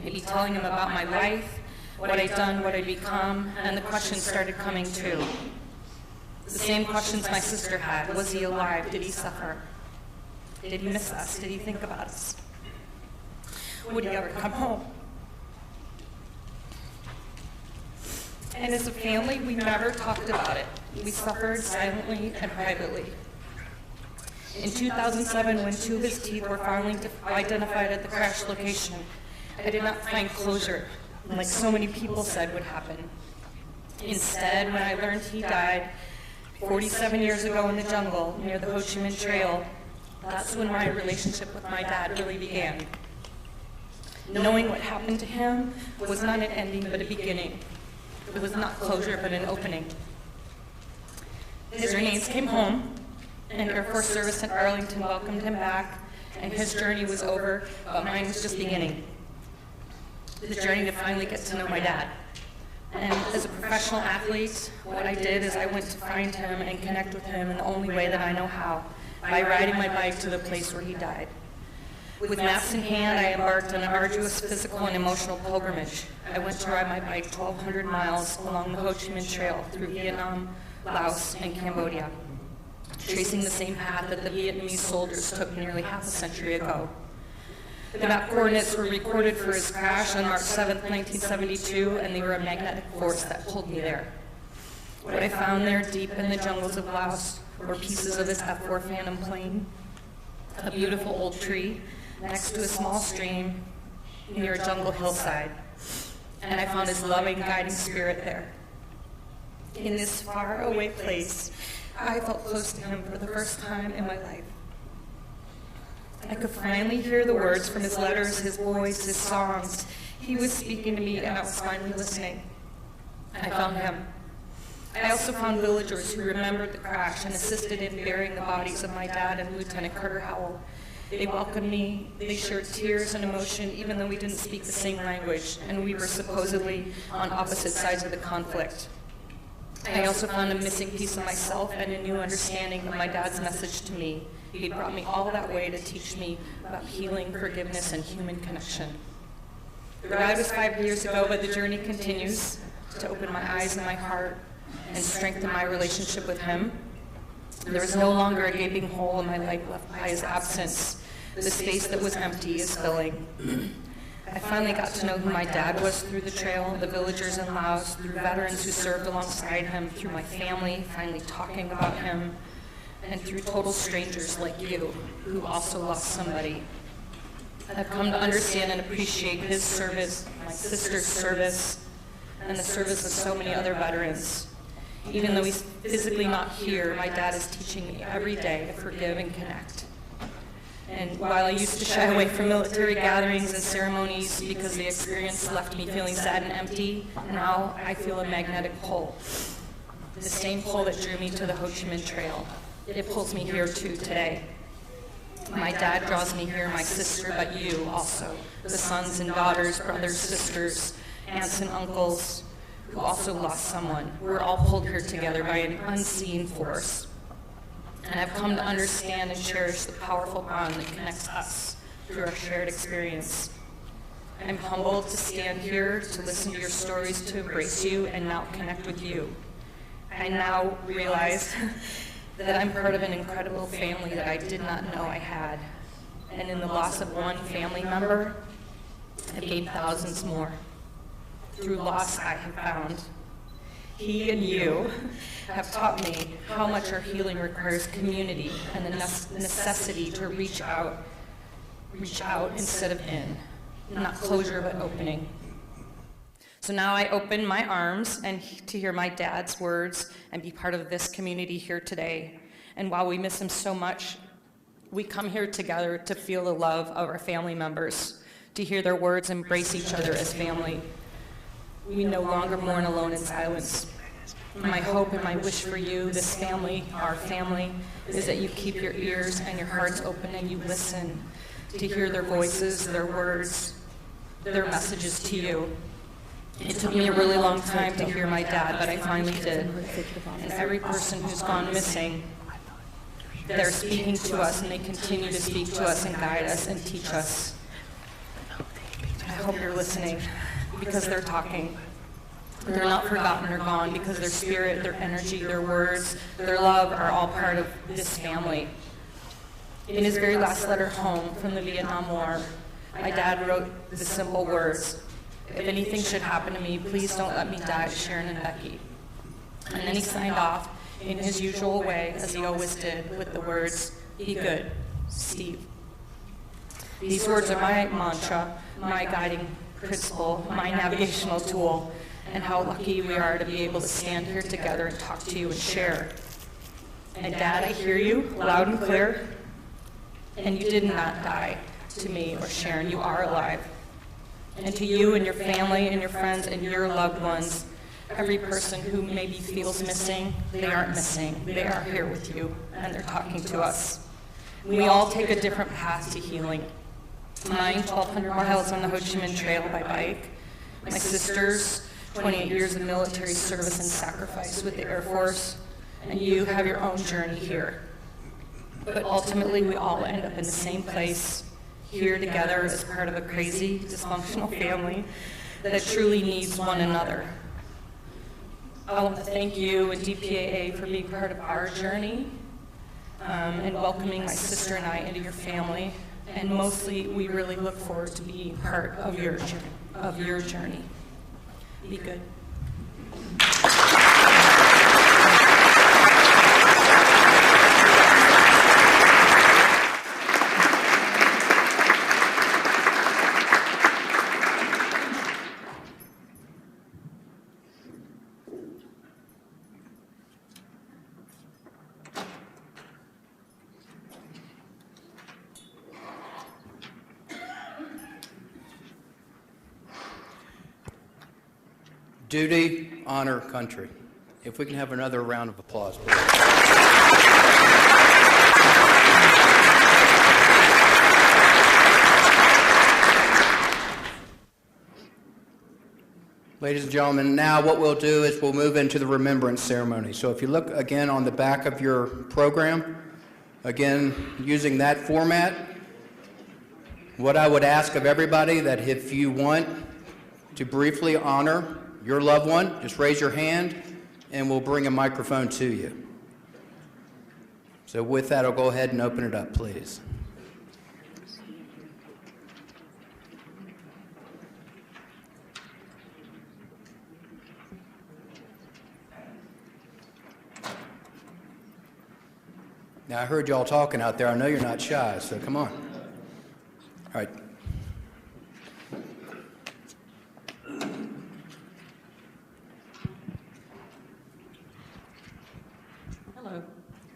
maybe telling him about my life, what I'd done, what I'd become, and the questions started coming too. The same questions my sister had. Was he alive? Did he suffer? Did he miss us? Did he think about us? Would he ever come home? And as a family, we never talked about it. We suffered silently and privately. In 2007, when 2 of his teeth were finally identified at the crash location, I did not find closure, like so many people said would happen. Instead, when I learned he died 47 years ago in the jungle near the Ho Chi Minh Trail, that's when my relationship with my dad really began. Knowing what happened to him was not an ending, but a beginning. It was not closure, but an opening. His remains came home, and Air Force Service in Arlington welcomed him back, and his journey was over, but mine was just beginning. The journey to finally get to know my dad. And as a professional athlete, what I did is I went to find him and connect with him in the only way that I know how, by riding my bike to the place where he died. With maps in hand, I embarked on an arduous physical and emotional pilgrimage. I went to ride my bike 1,200 miles along the Ho Chi Minh Trail through Vietnam, Laos, and Cambodia, tracing the same path that the Vietnamese soldiers took nearly half a century ago. The map coordinates were recorded for his crash on March 7, 1972, and they were a magnetic force that pulled me there. What I found there deep in the jungles of Laos were pieces of his F-4 Phantom plane, a beautiful old tree next to a small stream near a jungle hillside, and I found his loving, guiding spirit there. In this far-away place, I felt close to him for the first time in my life. I could finally hear the words from his letters, his voice, his songs. He was speaking to me, and I was finally listening. I found him. I also found villagers who remembered the crash and assisted in burying the bodies of my dad and Lieutenant Carter Howell. They welcomed me, they shared tears and emotion, even though we didn't speak the same language, and we were supposedly on opposite sides of the conflict. I also found a missing piece of myself and a new understanding of my dad's message to me. He brought me all that way to teach me about healing, forgiveness, and human connection. The ride was 5 years ago, but the journey continues to open my eyes and my heart and strengthen my relationship with him. There is no longer a gaping hole in my life left by his absence. The space that was empty is filling. I finally got to know who my dad was through the trail, the villagers in Laos, through veterans who served alongside him, through my family, finally talking about him. and through total strangers like you who also lost somebody. I've come to understand and appreciate his service, my sister's service, and the service of so many other veterans. Even though he's physically not here, my dad is teaching me every day to forgive and connect. And while I used to shy away from military gatherings and ceremonies because the experience left me feeling sad and empty, now I feel a magnetic pull. The same pull that drew me to the Ho Chi Minh Trail. It pulls me here too today. My dad draws me here, my sister, but you also, the sons and daughters, brothers, sisters, aunts and uncles who also lost someone. We're all pulled here together by an unseen force. And I've come to understand and cherish the powerful bond that connects us through our shared experience. I'm humbled to stand here, to listen to your stories, to embrace you, and now connect with you. I now realize that I'm part of an incredible family that I did not know I had. And in the loss of one family member, I've gained thousands more. Through loss I have found. He and you have taught me how much our healing requires community and the necessity to reach out instead of in. Not closure, but opening. So now I open my arms and to hear my dad's words and be part of this community here today. And while we miss him so much, we come here together to feel the love of our family members, to hear their words embrace each other as family. We no longer mourn alone in silence. My hope and my wish for you, this family, our family, is that you keep your ears and your hearts open and you listen to hear their voices, their words, their messages to you. It took me a really long time to hear my dad, but I finally did. And every person who's gone missing, they're speaking to us and they continue to speak to us and guide us and teach us. I hope you're listening because they're talking. They're not forgotten or gone because their spirit, their energy, their words, their love are all part of this family. In his very last letter home from the Vietnam War, my dad wrote the simple words, "If anything should happen to me, please don't let me die, Sharon and Becky." And then he signed off in his usual way, as he always did, with the words, "Be good, Steve." These words are my mantra, my guiding principle, my navigational tool, and how lucky we are to be able to stand here together and talk to you and share. And Dad, I hear you loud and clear, and you did not die to me or Sharon, you are alive. And to you and your family and your friends and your loved ones, every person who maybe feels missing, they aren't missing, they are here with you, and they're talking to us. We all take a different path to healing. Mine, 1,200 miles on the Ho Chi Minh Trail by bike. My sister's 28 years of military service and sacrifice with the Air Force. And you have your own journey here. But ultimately, we all end up in the same place, here together as part of a crazy, dysfunctional family that truly needs one another. I want to thank you and DPAA for being part of our journey and welcoming my sister and I into your family. And mostly, we really look forward to being part of your journey. Be good. Duty, honor, country. If we can have another round of applause, please. Ladies and gentlemen, now what we'll do is we'll move into the Remembrance Ceremony. So if you look again on the back of your program, again, using that format, what I would ask of everybody that if you want to briefly honor your loved one, just raise your hand and we'll bring a microphone to you. So with that, I'll go ahead and open it up, please. Now, I heard y'all talking out there. I know you're not shy, so come on. All right. Hello,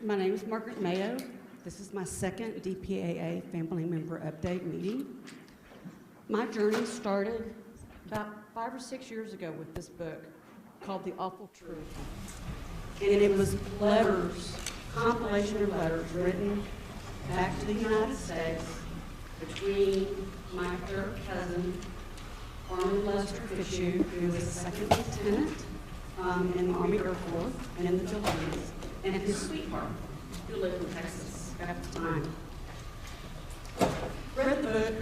my name is Margaret Mayo. This is my second DPAA family member update meeting. My journey started about 5 or 6 years ago with this book called The Awful Truth. And it was letters, compilation of letters written back to the United States between my third cousin, Arnold Lester Fishew, who was a second lieutenant in the Army Air Force and in the Philippines, and his sweetheart, who lived in Texas at the time. Read the book,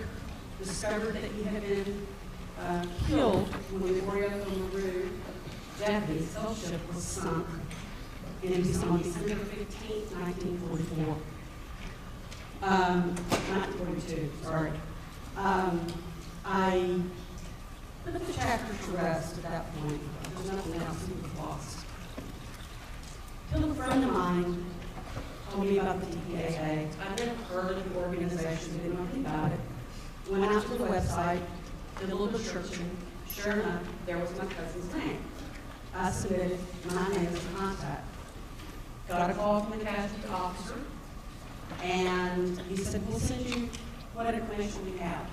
discovered that he had been killed when the Orinoco Maru Japanese ship was sunk on December 15, 1944. 1942, sorry. I put the chapter to rest at that point. There was nothing else he was lost. Till a friend of mine told me about the DPAA. I'd never heard of the organization, didn't know anything about it. Went out to the website, did a little bit of searching. Sure enough, there was my cousin's name. I submitted my name as a contact. Got a call from the casualty officer, and he said, we'll send you what information we have.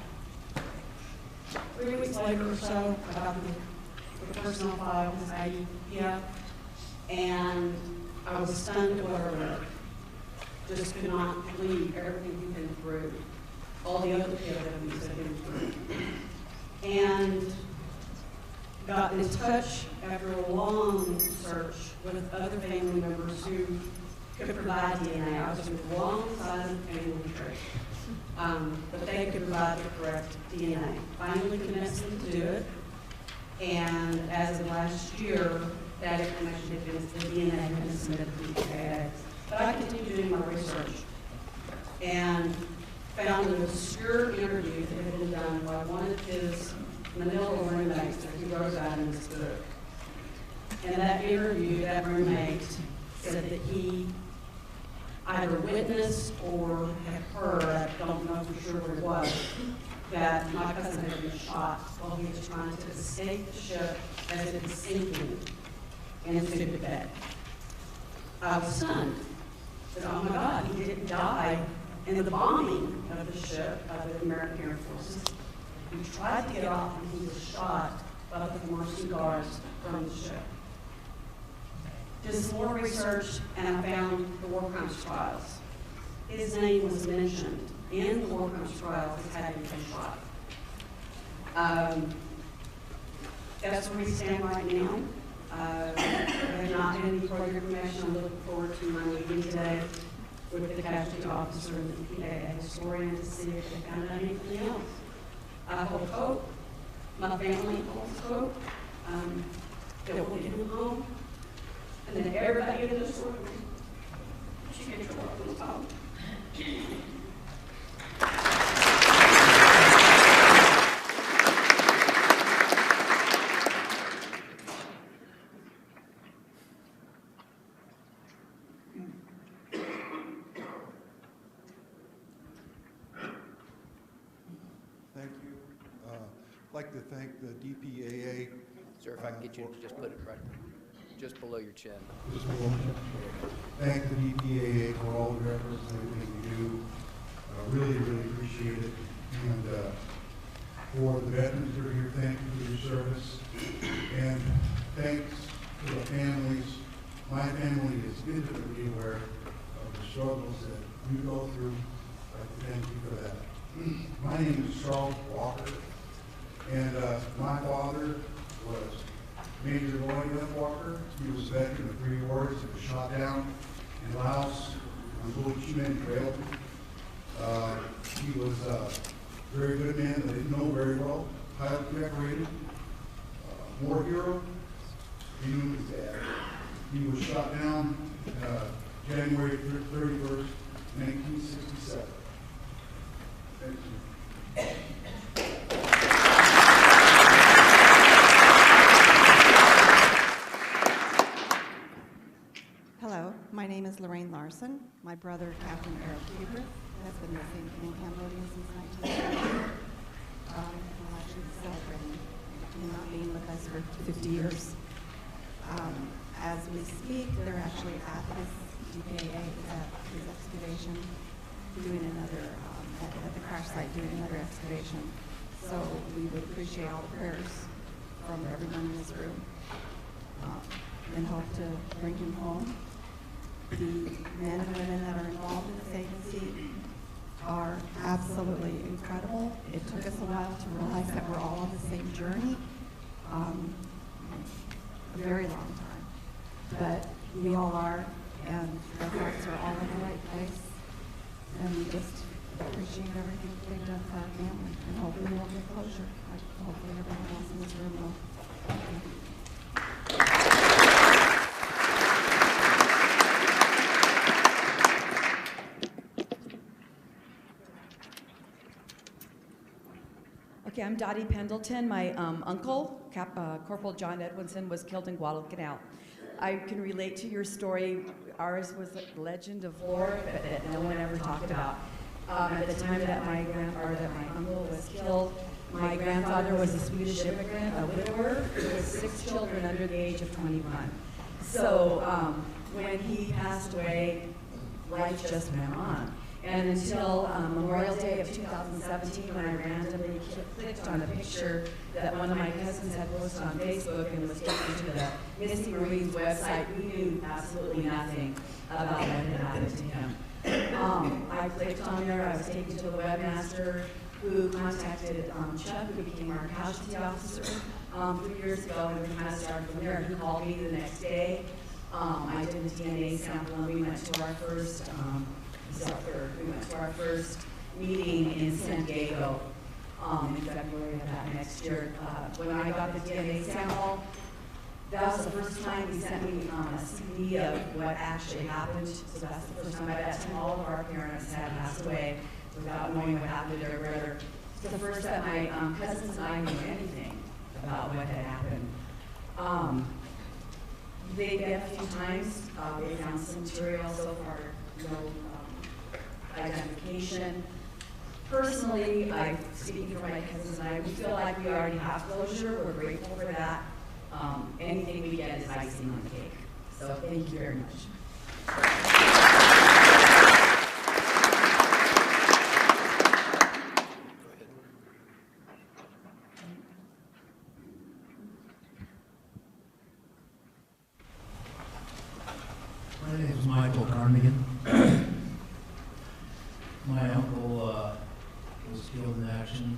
3 weeks later or so, I got the personnel file was IEPF, and I was stunned to what I read. Just could not believe everything he'd been through, all the other POWs had been through. And got in touch after a long search with other family members who could provide DNA. I was with the wrong side of the family tree. But they could provide the correct DNA. Finally convinced them to do it. And as of last year, that information had been, the DNA had been submitted to the DPAA. But I continued doing my research and found an obscure interview that had been done by one of his Manila roommates that he wrote about in this book. And that interview, that roommate said that he either witnessed or had heard, I don't know for sure what it was, that my cousin had been shot while he was trying to escape the ship as it was sinking and into the bed. I was stunned. I said, oh my God, he didn't die in the bombing of the ship by the American Air Forces. He tried to get off and he was shot by the Martian guards from the ship. Did some more research and I found the war crimes trials. His name was mentioned in the war crimes trials as having been shot. That's where we stand right now. We have not had any further information. I'm looking forward to my meeting today with the casualty officer and the DPAA historian to see if they found out anything else. I hold hope, my family holds hope, that we'll get him home, and then everybody in this room should get your loved ones home. I'd like to thank the DPAA. Sir, if I can get you to just put it right just below your chin. Thank the DPAA for all the efforts and everything you do. Really, really appreciate it. And for the veterans that are here, thank you for your service. And thanks to the families. My family is intimately aware of the struggles that you go through. I'd like to thank you for that. My name is Charles Walker. And my father was Major Ronaldo F Walker. He was a veteran of 3 wars. He was shot down in Laos on Bullet Trail. He was a very good man that I didn't know very well, highly decorated, war hero. He knew his dad. He was shot down January 31st, 1967. Thank you. Hello, my name is Lorraine Larson. My brother, Captain Eric Kubrick, has been missing in Cambodia since 1970. We're actually celebrating him not being with us for 50 years. As we speak, they're actually at his DPAA, at his excavation, doing another, at the crash site, doing another excavation. So we would appreciate all the prayers from everyone in this room, and hope to bring him home. The men and women that are involved in this agency are absolutely incredible. It took us a while to realize that we're all on the same journey, a very long time, but we all are, and our hearts are all in the right place, and we just appreciate everything that they've done for our family, and hopefully we'll get closure, like hopefully everyone else in this room will. Thank you. Okay, I'm Dottie Pendleton. My uncle, Corporal John Edwinson, was killed in Guadalcanal. I can relate to your story. Ours was a legend of lore that no one ever talked about. At the time that my uncle was killed, my grandfather was a Swedish immigrant, a widower, with 6 children under the age of 21. So when he passed away, life just went on. And until Memorial Day of 2017, when I randomly clicked on a picture that one of my cousins had posted on Facebook and was taken to the Missing Marines website, we knew absolutely nothing about what had happened to him. I clicked on there, I was taken to the webmaster who contacted Chuck, who became our casualty officer 3 years ago, and we kind of started from there. He called me the next day. I did a DNA sample, and we went to our first meeting in San Diego in February of that next year. When I got the DNA sample, that was the first time he sent me a CD of what actually happened. So that's the first time. By that time, all of our parents had passed away without knowing what happened to their brother. It's the first time my cousins and I knew anything about what had happened. They've been a few times. They found some material so far, no identification. Personally, speaking for my cousins and I, we feel like we already have closure. We're grateful for that. Anything we get is icing on the cake. So thank you very much. My name is Michael Carnegie. My uncle was killed in action.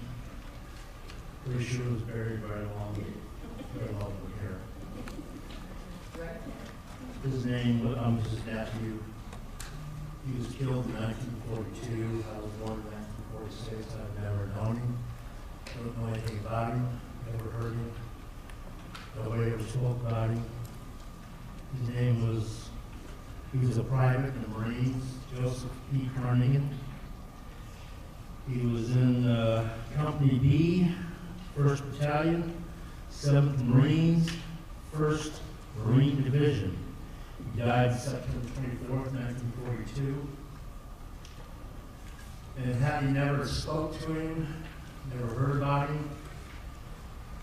Pretty sure was buried right along with here. His name was his nephew. He was killed in 1942. I was born in 1946. I've never known him. Don't know anything about him. Never heard him. Nobody ever spoke about him. His name was, he was a private in the Marines, Joseph P. Carnegie. He was in Company B, 1st Battalion, 7th Marines, 1st Marine Division. He died September 24th, 1942. And had he never spoke to him, never heard about him,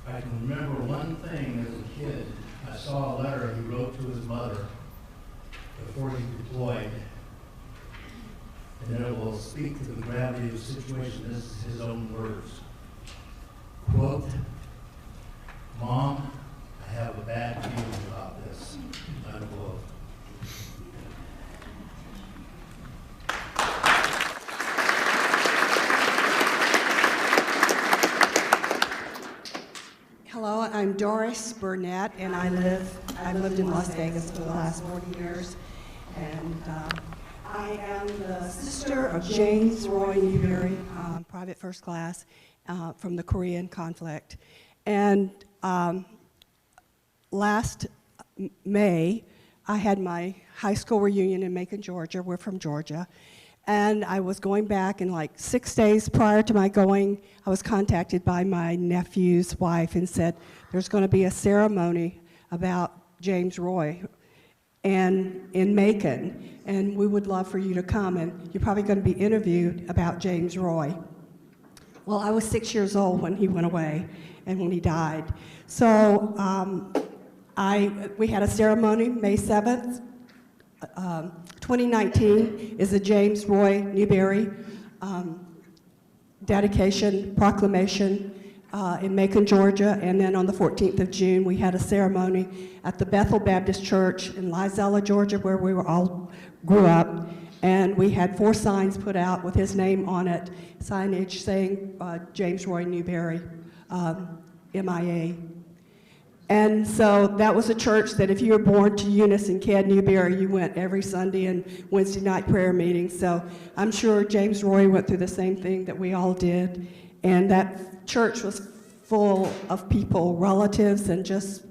I can remember one thing as a kid. I saw a letter he wrote to his mother before he deployed. And it will speak to the gravity of the situation. This is his own words. Quote, "Mom, I have a bad feeling about this," unquote. Hello, I'm Doris Burnett, and I've lived in Las Vegas for the last 40 years. And I am the sister of James Roy Newberry, Private First Class, from the Korean conflict. And last May, I had my high school reunion in Macon, Georgia. We're from Georgia. And I was going back, and like 6 days prior to my going, I was contacted by my nephew's wife and said, there's going to be a ceremony about James Roy. and in Macon, and we would love for you to come, and you're probably going to be interviewed about James Roy. Well, I was 6 years old when he went away and when he died. So we had a ceremony May 7th. 2019 is a James Roy Newberry dedication, proclamation in Macon, Georgia, and then on the 14th of June, we had a ceremony at the Bethel Baptist Church in Lizella, Georgia, where we were all grew up, and we had 4 signs put out with his name on it, signage saying James Roy Newberry, MIA. And so that was a church that if you were born to Eunice and Cad Newberry, you went every Sunday and Wednesday night prayer meetings. So I'm sure James Roy went through the same thing that we all did. And that church was full of people, relatives, and just,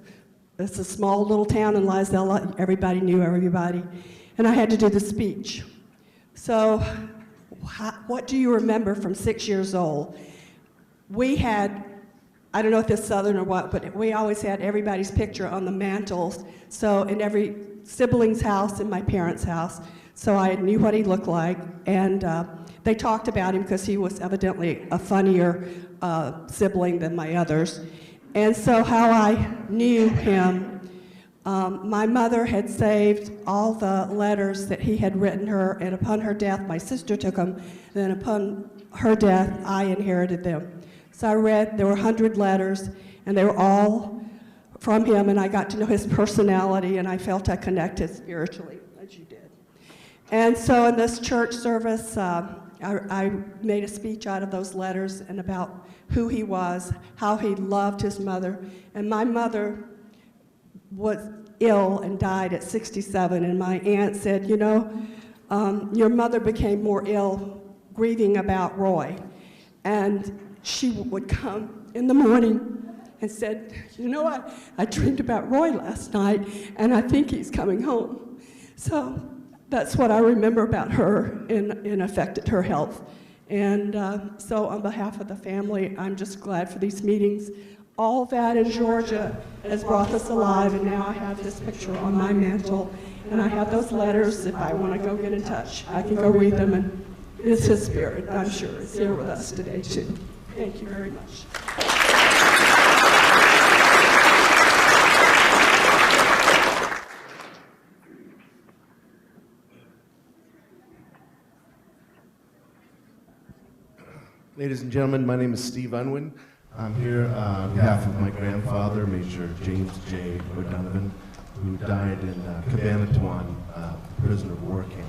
it's a small little town in Lizella. Everybody knew everybody. And I had to do the speech. So what do you remember from 6 years old? We had, I don't know if it's Southern or what, but we always had everybody's picture on the mantles. So in every sibling's house, in my parents' house. So I knew what he looked like. And they talked about him because he was evidently a funnier sibling than my others. And so how I knew him, my mother had saved all the letters that he had written her, and upon her death, my sister took them. Then upon her death, I inherited them. So I read, there were 100 letters, and they were all from him, and I got to know his personality, and I felt I connected spiritually, as you did. And so in this church service, I made a speech out of those letters and about who he was, how he loved his mother. And my mother was ill and died at 67, and my aunt said, you know, your mother became more ill grieving about Roy. And she would come in the morning and said, you know, I dreamed about Roy last night, and I think he's coming home. So that's what I remember about her, and affected her health. And so on behalf of the family, I'm just glad for these meetings. All that in Georgia has brought us alive, and now I have this picture on my mantle, and I have those letters. If I want to go get in touch, I can go read them, and it's his spirit, I'm sure, is here with us today, too. Thank you very much. Ladies and gentlemen, my name is Steve Unwin. I'm here on behalf of my grandfather, Major James J. O'Donovan, who died in Cabanatuan prisoner of war camp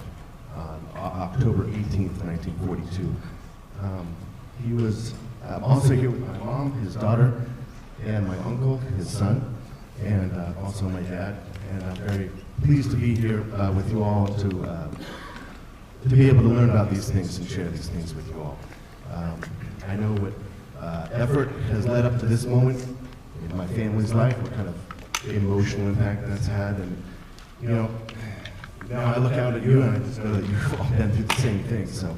on October 18th, 1942. He was also here with my mom, his daughter, and my uncle, his son, and also my dad. And I'm very pleased to be here with you all to be able to learn about these things and share these things with you all. I know what effort has led up to this moment in my family's life, what kind of emotional impact that's had, and you know, now I look out at you and I just know that you've all been through the same thing. So,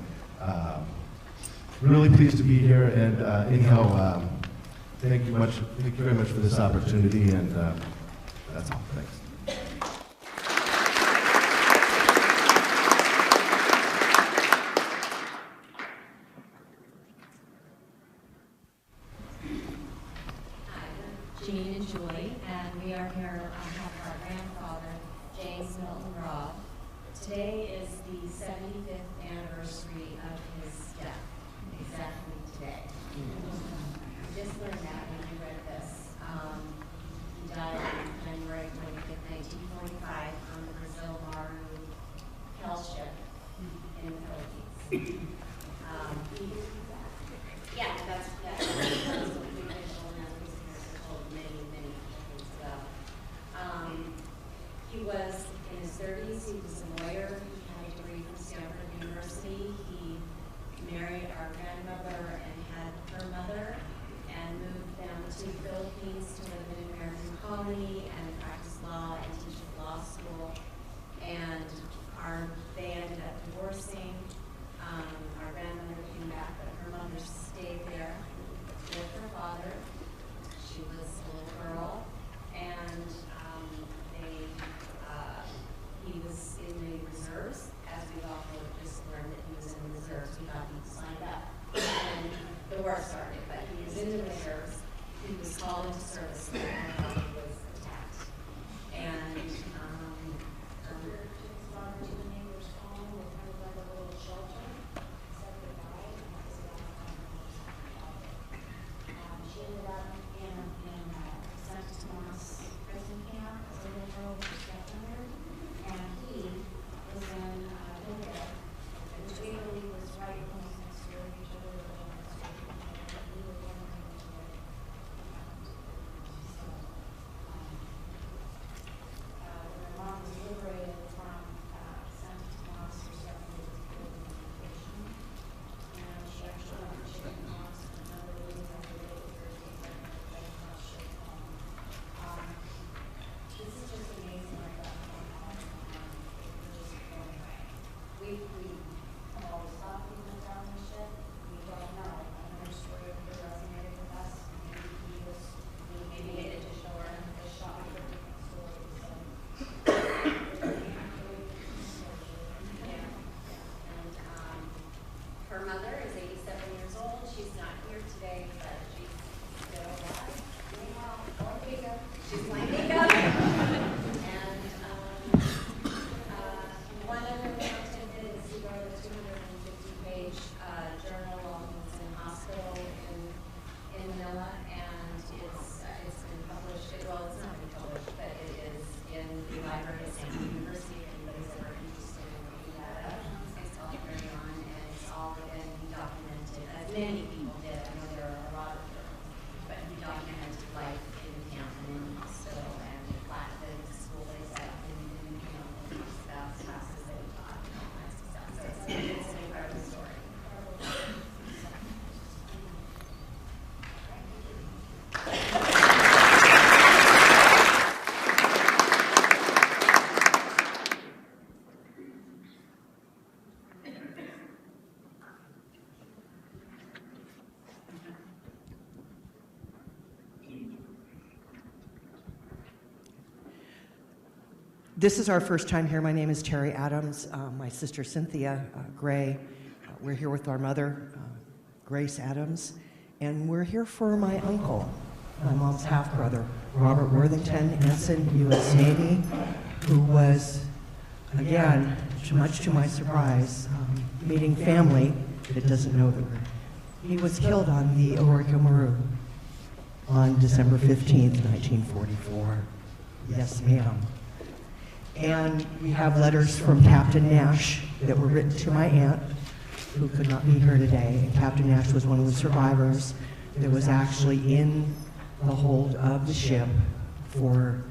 really pleased to be here, and anyhow, thank you very much for this opportunity, and that's all. Thanks. Jean and Julie, and we are here on behalf of our grandfather, James Milton Robb. Today is the 75th anniversary of his death, exactly today. I just learned that when I read this. He died on January 25th, 1945 on the Brazil Maru hell ship in the Philippines. Yeah, that's he was in his 30s, he was a lawyer, he had a degree from Stanford University. He married our grandmother and had her mother and moved them to the Philippines to live in an American colony and practice law and teach at law school. And they ended up divorcing. Our grandmother came back, but her mother stayed there with her father. She was a little girl, and called into service when my father was attacked. And her father to the neighbor's home with kind of like a little shelter, said goodbye, and that was about 5 months. She ended up in Santa Tomas prison camp as a little girl with her stepmother, and he was in India, which we believe was right almost next door to each other. We were wondering where when my mom was liberated from Santa Tomas, her stepmother was killed in vacation, and she actually went to Chicken Pox and another week after they were taken back to Chicken Pox straight home. This is just amazing. I got phone calls from her. It really is going away. We have always thought we went down this ship. We don't know. Another story of her resonated with us. Maybe he needed to show her the shot for different stories. Yeah. And her mother is 87 years old. She's not here today, but she's still alive. She's playing makeup. And one other little tidbit is he wrote a 250-page journal while he was in hospital in Manila, and it's been published. Well, it's not been published, but it is in the library of Stanford University. If anybody's ever interested in looking that up, it's called Carry On, and it's all been documented, as many people did. I know there are a lot of journals, but he documented life in the camp and in the hospital, and the school they set up, and the classes they taught, and all kinds of stuff. So it's an incredible story. This is our first time here. My name is Terry Adams. My sister Cynthia Gray. We're here with our mother, Grace Adams, and we're here for my uncle, my mom's half-brother, Robert Worthington, ensign, U.S. Navy, who was, again, much to my surprise, meeting family that doesn't know that he was killed on the Orika Maru on December 15th, 1944. Yes, ma'am. And we have letters from Captain Nash that were written to my aunt, who could not be here today. And Captain Nash was one of the survivors that was actually in the hold of the ship for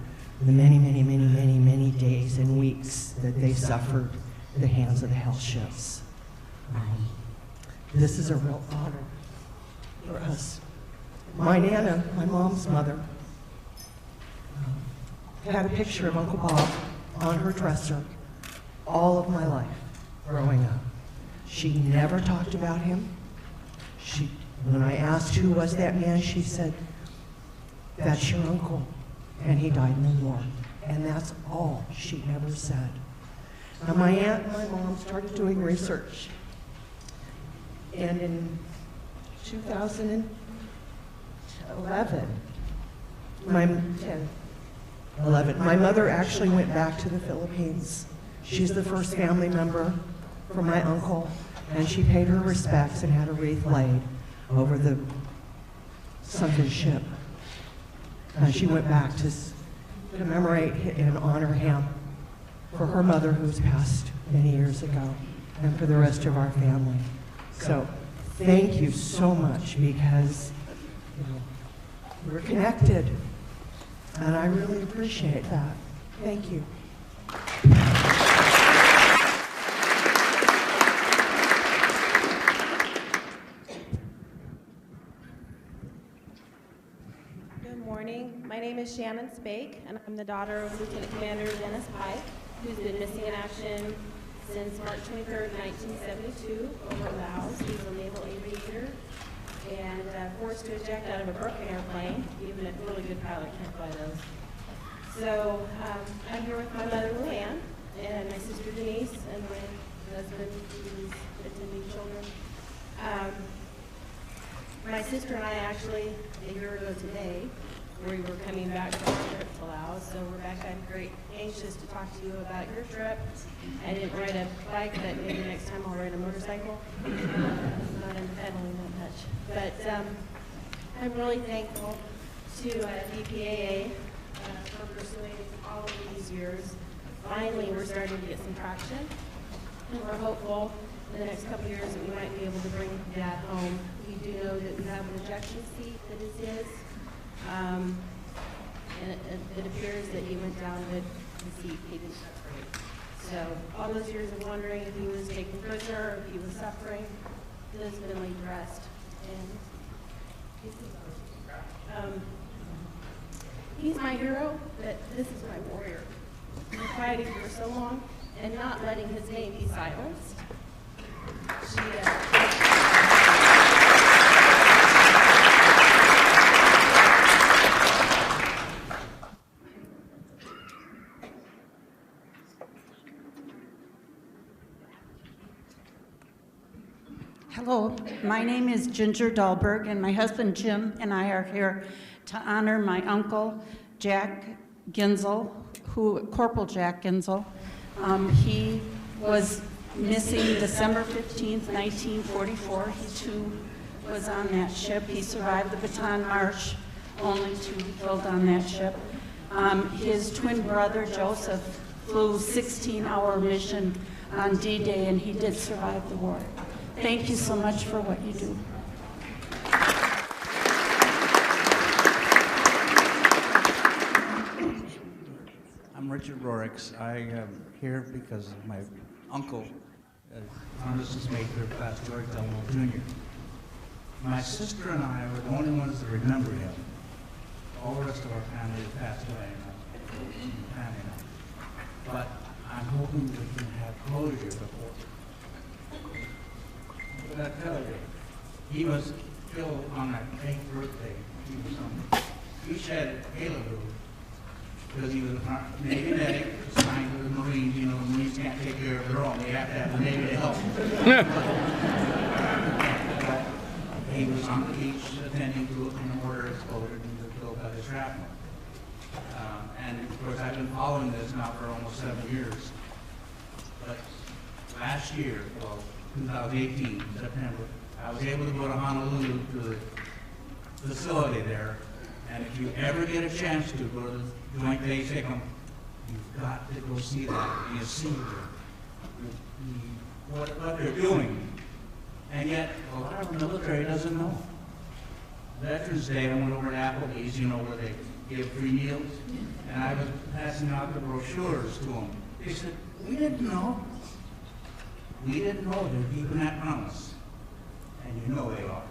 the many, many, many, many, many days and weeks that they suffered at the hands of the hell ships. This is a real honor for us. My Nana, my mom's mother, had a picture of Uncle Bob on her dresser all of my life growing up. She never talked about him. When I asked who was that man, she said, "That's your uncle, and he died in the war." And that's all she ever said. Now my aunt and my mom started doing research, and in 2011, my mother actually went back to the Philippines. She's the first family member for my uncle, and she paid her respects and had a wreath laid over the sunken ship. She went back to commemorate and honor him for her mother, who's passed many years ago, and for the rest of our family. So thank you so much, because we're connected. And I really appreciate that. Thank you. Good morning. My name is Shannon Spake, and I'm the daughter of Lieutenant Commander Dennis Pike, who's been missing in action since March 23rd, 1972, over Laos. He's a naval aviator and forced to eject out of a broken airplane. Even a really good pilot can't fly those. So I'm here with my mother, Luann, and my sister, Denise, and my husband, who's attending children. My sister and I actually, a year ago today, we were coming back from our trip to Laos. So Rebecca, I'm very anxious to talk to you about your trip. I didn't ride a bike, but maybe next time I'll ride a motorcycle. I'm not into pedaling that much. But I'm really thankful to DPAA for pursuing all of these years. Finally, we're starting to get some traction, and we're hopeful in the next couple of years that we might be able to bring Dad home. We do know that we have an ejection seat that is his, and it appears that he went down with the seat, he didn't separate. So all those years of wondering if he was taken prisoner or if he was suffering, it has been laid to rest. And he's my hero, but this is my warrior. He's fighting for so long and not letting his name be silenced. Hello, my name is Ginger Dahlberg, and my husband Jim and I are here to honor my uncle, Jack Ginzel, Corporal Jack Ginzel. He was missing December 15th, 1944. He too was on that ship. He survived the Bataan March, only to be killed on that ship. His twin brother, Joseph, flew a 16-hour mission on D-Day, and he did survive the war. Thank you so much for what you do. I'm Richard Rorix. I am here because of my uncle, Ronaldo Maker, passed away, Delmo Jr. My sister and I were the only ones that remember him. All the rest of our family have passed away in the family now. But I'm hoping we can have closure before. But I tell you, he was killed on that 8th birthday. He shed halo because he was a Navy medic, assigned to the Marines. You know, the Marines can't take care of their own. They have to have the Navy to help them. He was on the beach attending to an order exploded and was killed by the shrapnel. And of course, I've been following this now for almost 7 years. But last year, well, 2018, September, I was able to go to Honolulu to the facility there. And if you ever get a chance to go to the Joint Base Hickam, you've got to go see that. You see what they're doing. And yet, a lot of the military doesn't know. Veterans Day, I went over to Applebee's, you know, where they give free meals. And I was passing out the brochures to them. They said, we didn't know. We didn't know they're keeping that promise. And you know they are.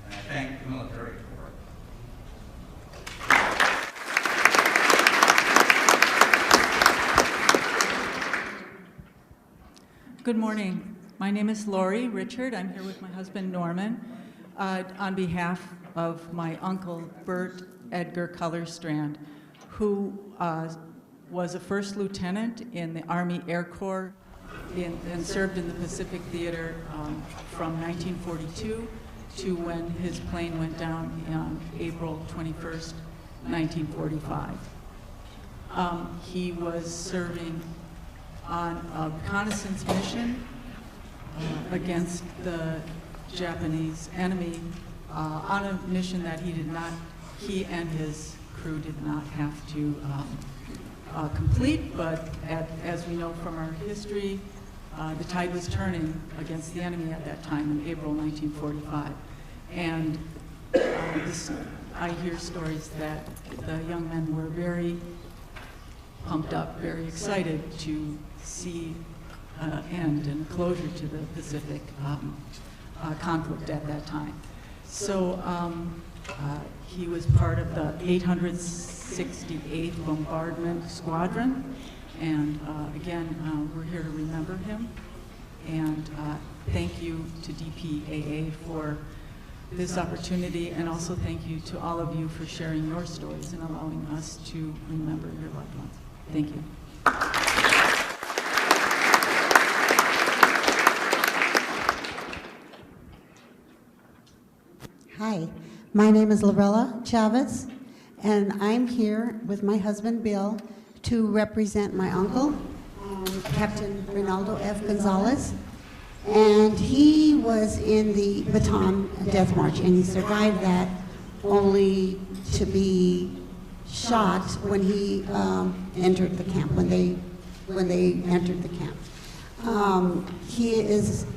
And I thank the military for it. Good morning. My name is Lori Richard. I'm here with my husband Norman on behalf of my uncle Bert Edgar Colorstrand, who was a first lieutenant in the Army Air Corps and served in the Pacific Theater from 1942 to when his plane went down on April 21st, 1945. He was serving on a reconnaissance mission against the Japanese enemy on a mission that he and his crew did not have to complete, but as we know from our history, the tide was turning against the enemy at that time in April 1945. And I hear stories that the young men were very pumped up, very excited to see end and closure to the Pacific conflict at that time. So he was part of the 868th Bombardment Squadron, and again, we're here to remember him. And thank you to DPAA for this opportunity, and also thank you to all of you for sharing your stories and allowing us to remember your loved ones. Thank you. Hi, my name is Lorella Chavez, and I'm here with my husband Bill to represent my uncle, Captain Ronaldo F Gonzalez. And he was in the Bataan Death March, and he survived that, only to be shot when he entered the camp, when they entered the camp. He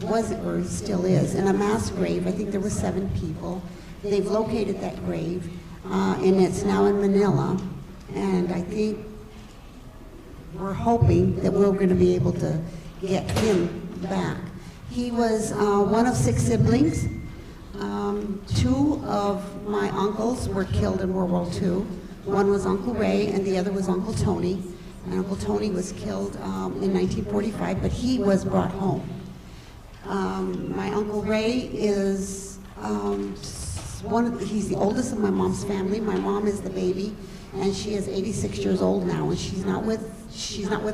was or still is in a mass grave. I think there were 7 people. They've located that grave, and it's now in Manila. And I think we're hoping that we're going to be able to get him back. He was one of 6 siblings. 2 of my uncles were killed in World War II. One was Uncle Ray, and the other was Uncle Tony. And Uncle Tony was killed in 1945, but he was brought home. My Uncle Ray is he's the oldest of my mom's family. My mom is the baby, and she is 86 years old now, and she's not with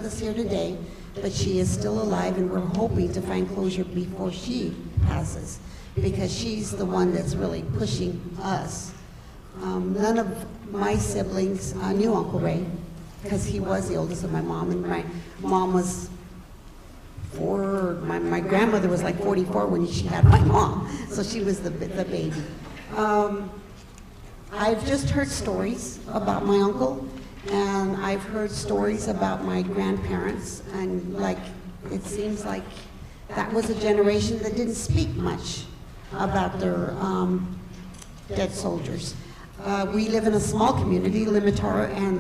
us here today, but she is still alive, and we're hoping to find closure before she passes, because she's the one that's really pushing us. None of my siblings knew Uncle Ray, because he was the oldest of my mom, and my mom was my grandmother was like 44 when she had my mom, so she was the baby. I've just heard stories about my uncle, and I've heard stories about my grandparents, and it seems like that was a generation that didn't speak much about their dead soldiers. We live in a small community, Limitar, and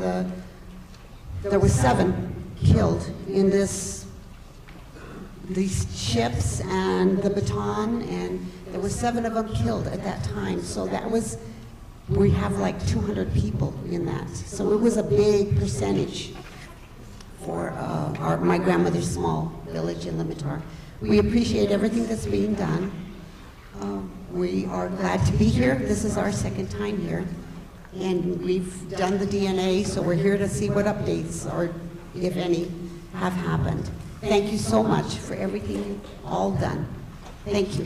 there were 7 killed in these ships and the Bataan, and there were 7 of them killed at that time. So we have like 200 people in that. So it was a big percentage for my grandmother's small village in Limitar. We appreciate everything that's being done. We are glad to be here. This is our 2nd time here. And we've done the DNA, so we're here to see what updates, or if any, have happened. Thank you so much for everything you've all done. Thank you.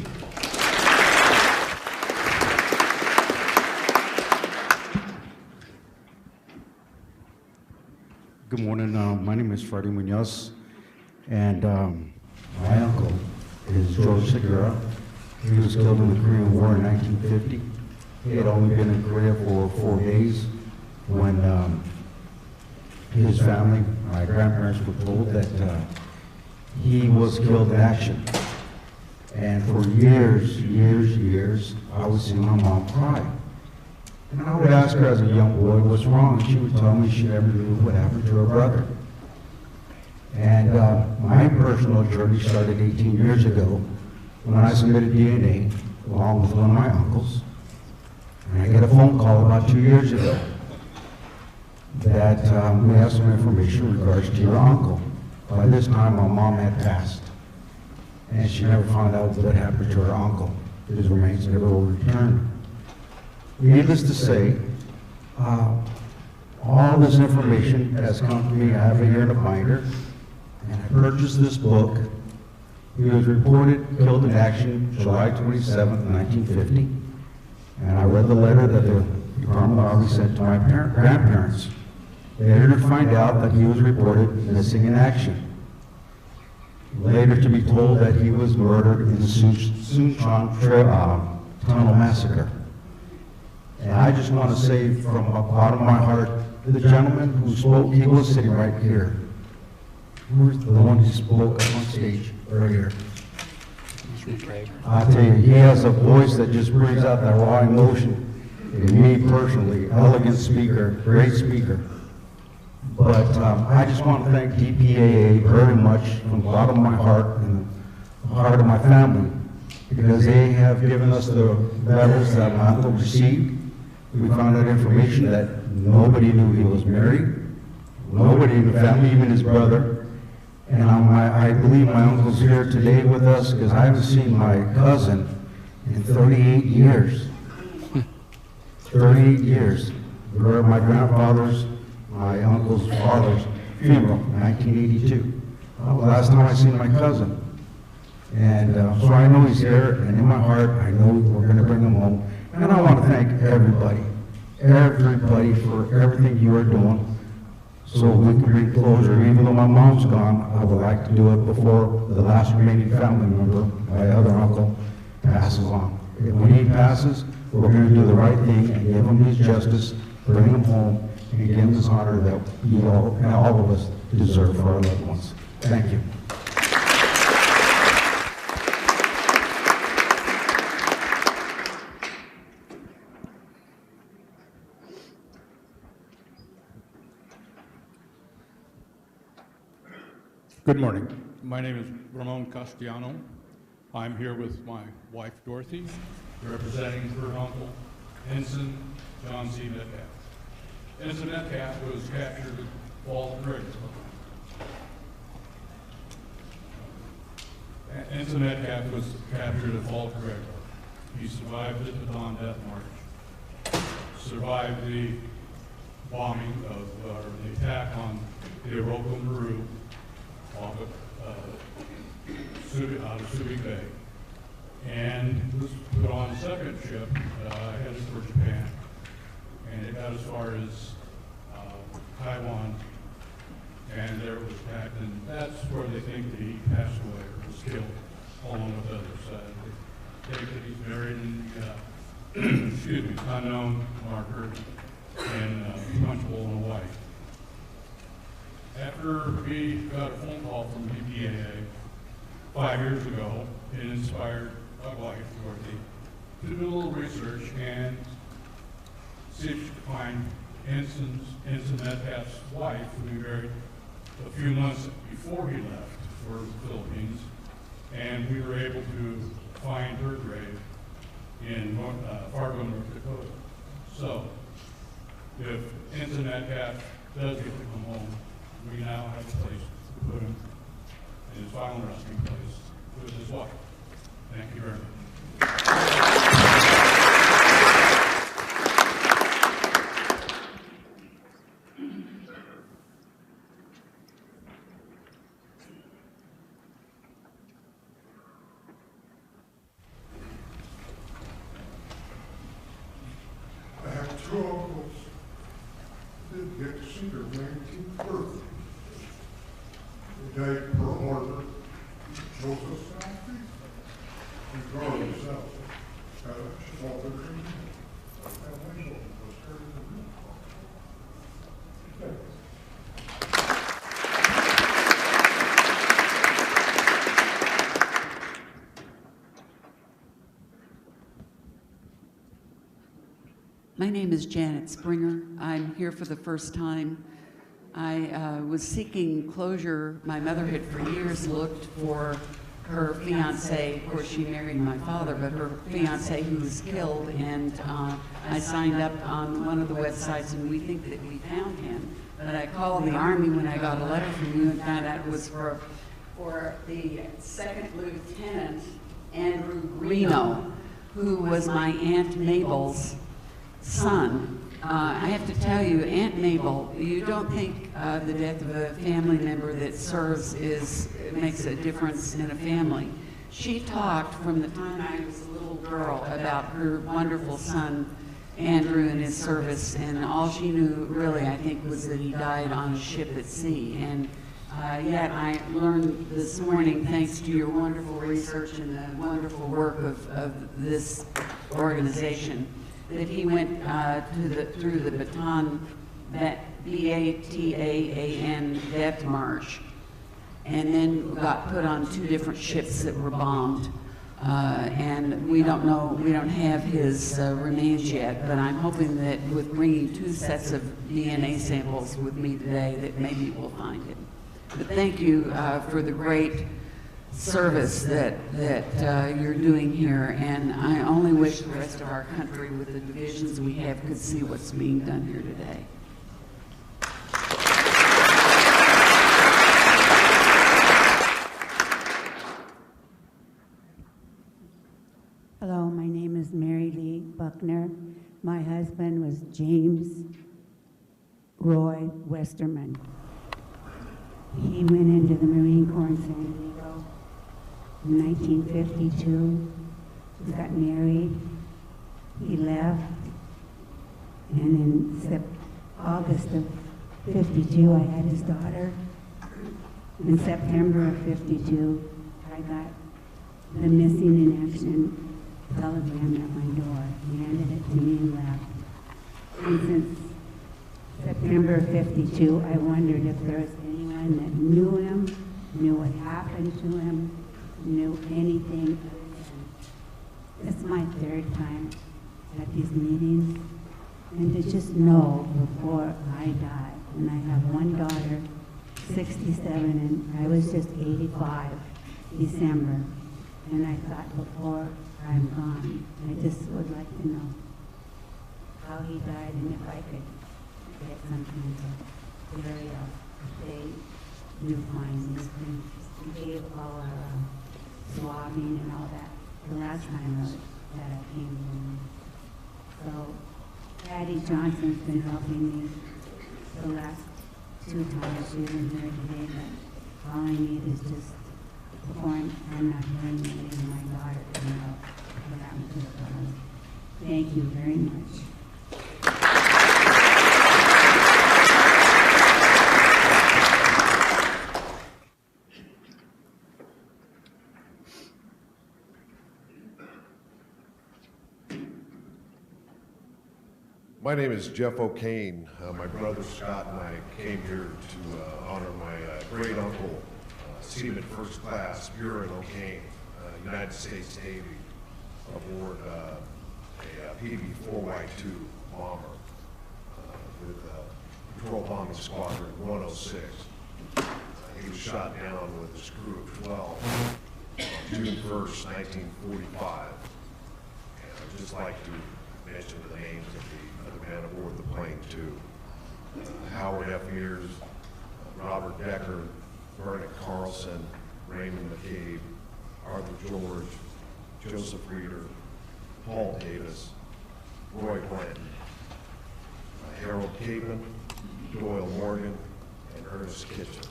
Good morning. My name is Freddie Munoz, and my uncle is George Segura. He was killed in the Korean War in 1950. He had only been in Korea for 4 days when his family, my grandparents, were told that he was killed in action. And for years, I would see my mom cry. And I would ask her as a young boy, what's wrong? And she would tell me she never knew what happened to her brother. And my personal journey started 18 years ago when I submitted DNA along with one of my uncles. And I get a phone call about 2 years ago that we have some information in regards to your uncle. By this time, my mom had passed, and she never found out what happened to her uncle. His remains never were returned. Needless to say, all this information has come to me. I have it here in a binder, and I purchased this book. He was reported killed in action July 27, 1950. And I read the letter that the Department of the Army sent to my grandparents. Later to find out that he was reported missing in action. Later to be told that he was murdered in the Suncheon Tunnel Massacre. And I just want to say from the bottom of my heart, the gentleman who spoke, he was sitting right here. Who's the one who spoke on stage earlier? I tell you, he has a voice that just brings out that raw emotion. And me personally, elegant speaker, great speaker. But I just want to thank DPAA very much from the bottom of my heart and the heart of my family, because they have given us the medals that my uncle received. We found out information that nobody knew he was married, nobody in the family, even his brother. And I believe my uncle's here today with us because I haven't seen my cousin in 38 years. 38 years. We were at my grandfather's, my uncle's father's funeral in 1982. The last time I seen my cousin. And so I know he's here, and in my heart, I know we're going to bring him home. And I want to thank everybody for everything you are doing so we can bring closure. Even though my mom's gone, I would like to do it before the last remaining family member, my other uncle, passes on. When he passes, we're going to do the right thing and give him his justice, bring him home, and give him his honor that he and all of us deserve for our loved ones. Thank you. Good morning. My name is Ramon Castellano. I'm here with my wife, Dorothy, representing her uncle, Ensign John C. Metcalf. Ensign Metcalf was captured at Falls Creek. Ensign Metcalf was captured at Falls Creek. He survived the Bataan Death March, survived the bombing of, or the attack on the Iroko Maru off of out of Subic Bay, and was put on a second ship headed for Japan, and it got as far as Taiwan, and there it was attacked, and that's where they think that he passed away or was killed, along with others. They think that he's buried in the excuse me, unknown marker in Punchbowl, Hawaii. After we got a phone call from BPAA 5 years ago, it inspired my wife, Dorothy, to do a little research and see if she could find Ensign Metcalf's wife, who we buried a few months before he left for the Philippines, and we were able to find her grave in Fargo, North Dakota. So, if Ensign Metcalf does get to come home, we now have a place to put him in his final resting place with his wife. Thank you very much. I have two uncles who didn't get to see their 19th birthday. They died at Pearl Harbor, Joseph Southie, and Carl himself. Small country. Family was carried in the room. My name is Janet Springer. I'm here for the first time. I was seeking closure. My mother had for years looked for her fiance. Of course, she married my father, but her fiance who was killed, and I signed up on one of the websites, and we think that we found him. But I called the Army when I got a letter from you and found out it was for the second lieutenant, Andrew Greeno, who was my Aunt Mabel's son. I have to tell you, Aunt Mabel, you don't think the death of a family member that serves makes a difference in a family. She talked from the time I was a little girl about her wonderful son, Andrew, and his service, and all she knew really, I think, was that he died on a ship at sea. And yet I learned this morning, thanks to your wonderful research and the wonderful work of this organization, that he went through the Bataan, B-A-T-A-A-N Death March, and then got put on 2 different ships that were bombed. And we don't know, we don't have his remains yet, but I'm hoping that with bringing 2 sets of DNA samples with me today, that maybe we'll find him. But thank you for the great service that you're doing here, and I only wish the rest of our country, with the divisions we have, could see what's being done here today. Hello, my name is Mary Lee Buckner. My husband was James Roy Westerman. He went into the Marine Corps in San Diego in 1952. He got married, he left, and in August of 52, I had his daughter. In September of 52, I got the missing in action telegram at my door. He handed it to me and left. And since September of 52, I wondered if there was anyone that knew him, knew what happened to him, knew anything. It's my third time at these meetings, and to just know before I die, and I have one daughter, 67, and I was just 85 December, and I thought before I'm gone, I just would like to know how he died, and if I could get some kind of burial, if they do find these things. We gave all our swabbing and all that the last time that I came in. So Patty Johnson's been helping me the last 2 times she's been here today, but all I need is just before I'm not hearing anything, my daughter to know what happened to her. Thank you very much. My name is Jeff O'Kane. My brother Scott and I came here to honor my great uncle, Seaman First Class Buren O'Kane, United States Navy, aboard a PB-4Y2 bomber with Patrol Bombing Squadron 106. He was shot down with his crew of 12 on June 1st, 1945. And I'd just like to mention the names of the other men aboard the plane too. Howard F. Ears, Robert Decker, Vernon Carlson, Raymond McCabe, Arthur George, Joseph Reeder, Paul Davis, Roy Blanton, Harold Caveman, Doyle Morgan, and Ernest Kitchen.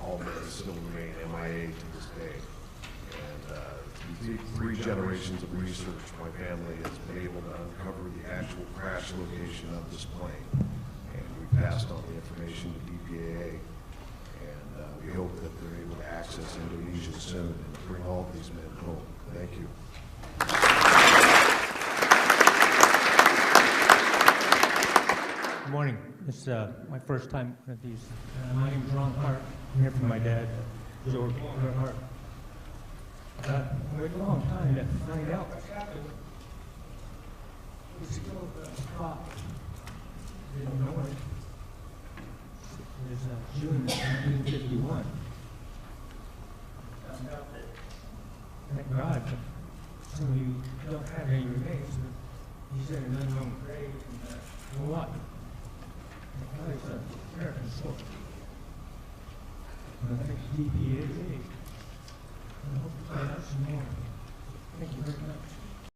All men still remain MIA to this day. And 3 generations of research, my family has been able to uncover the actual crash location of this plane. And we passed on the information to DPAA. And we hope that they're able to access Indonesia soon and bring all these men home. Thank you. Good morning. This is my first time at these. My name is Ron Hart. I'm here for my dad, George Hart. Waited a long time to find out what happened. He was killed by a cop. Didn't know it. It was June 1951. Found out that, thank God, some of you don't have any remains, but he's in an unknown grave in Hawaii. It's an American soldier. Thanks to DPAA. I hope to find out some more. Thank you very much.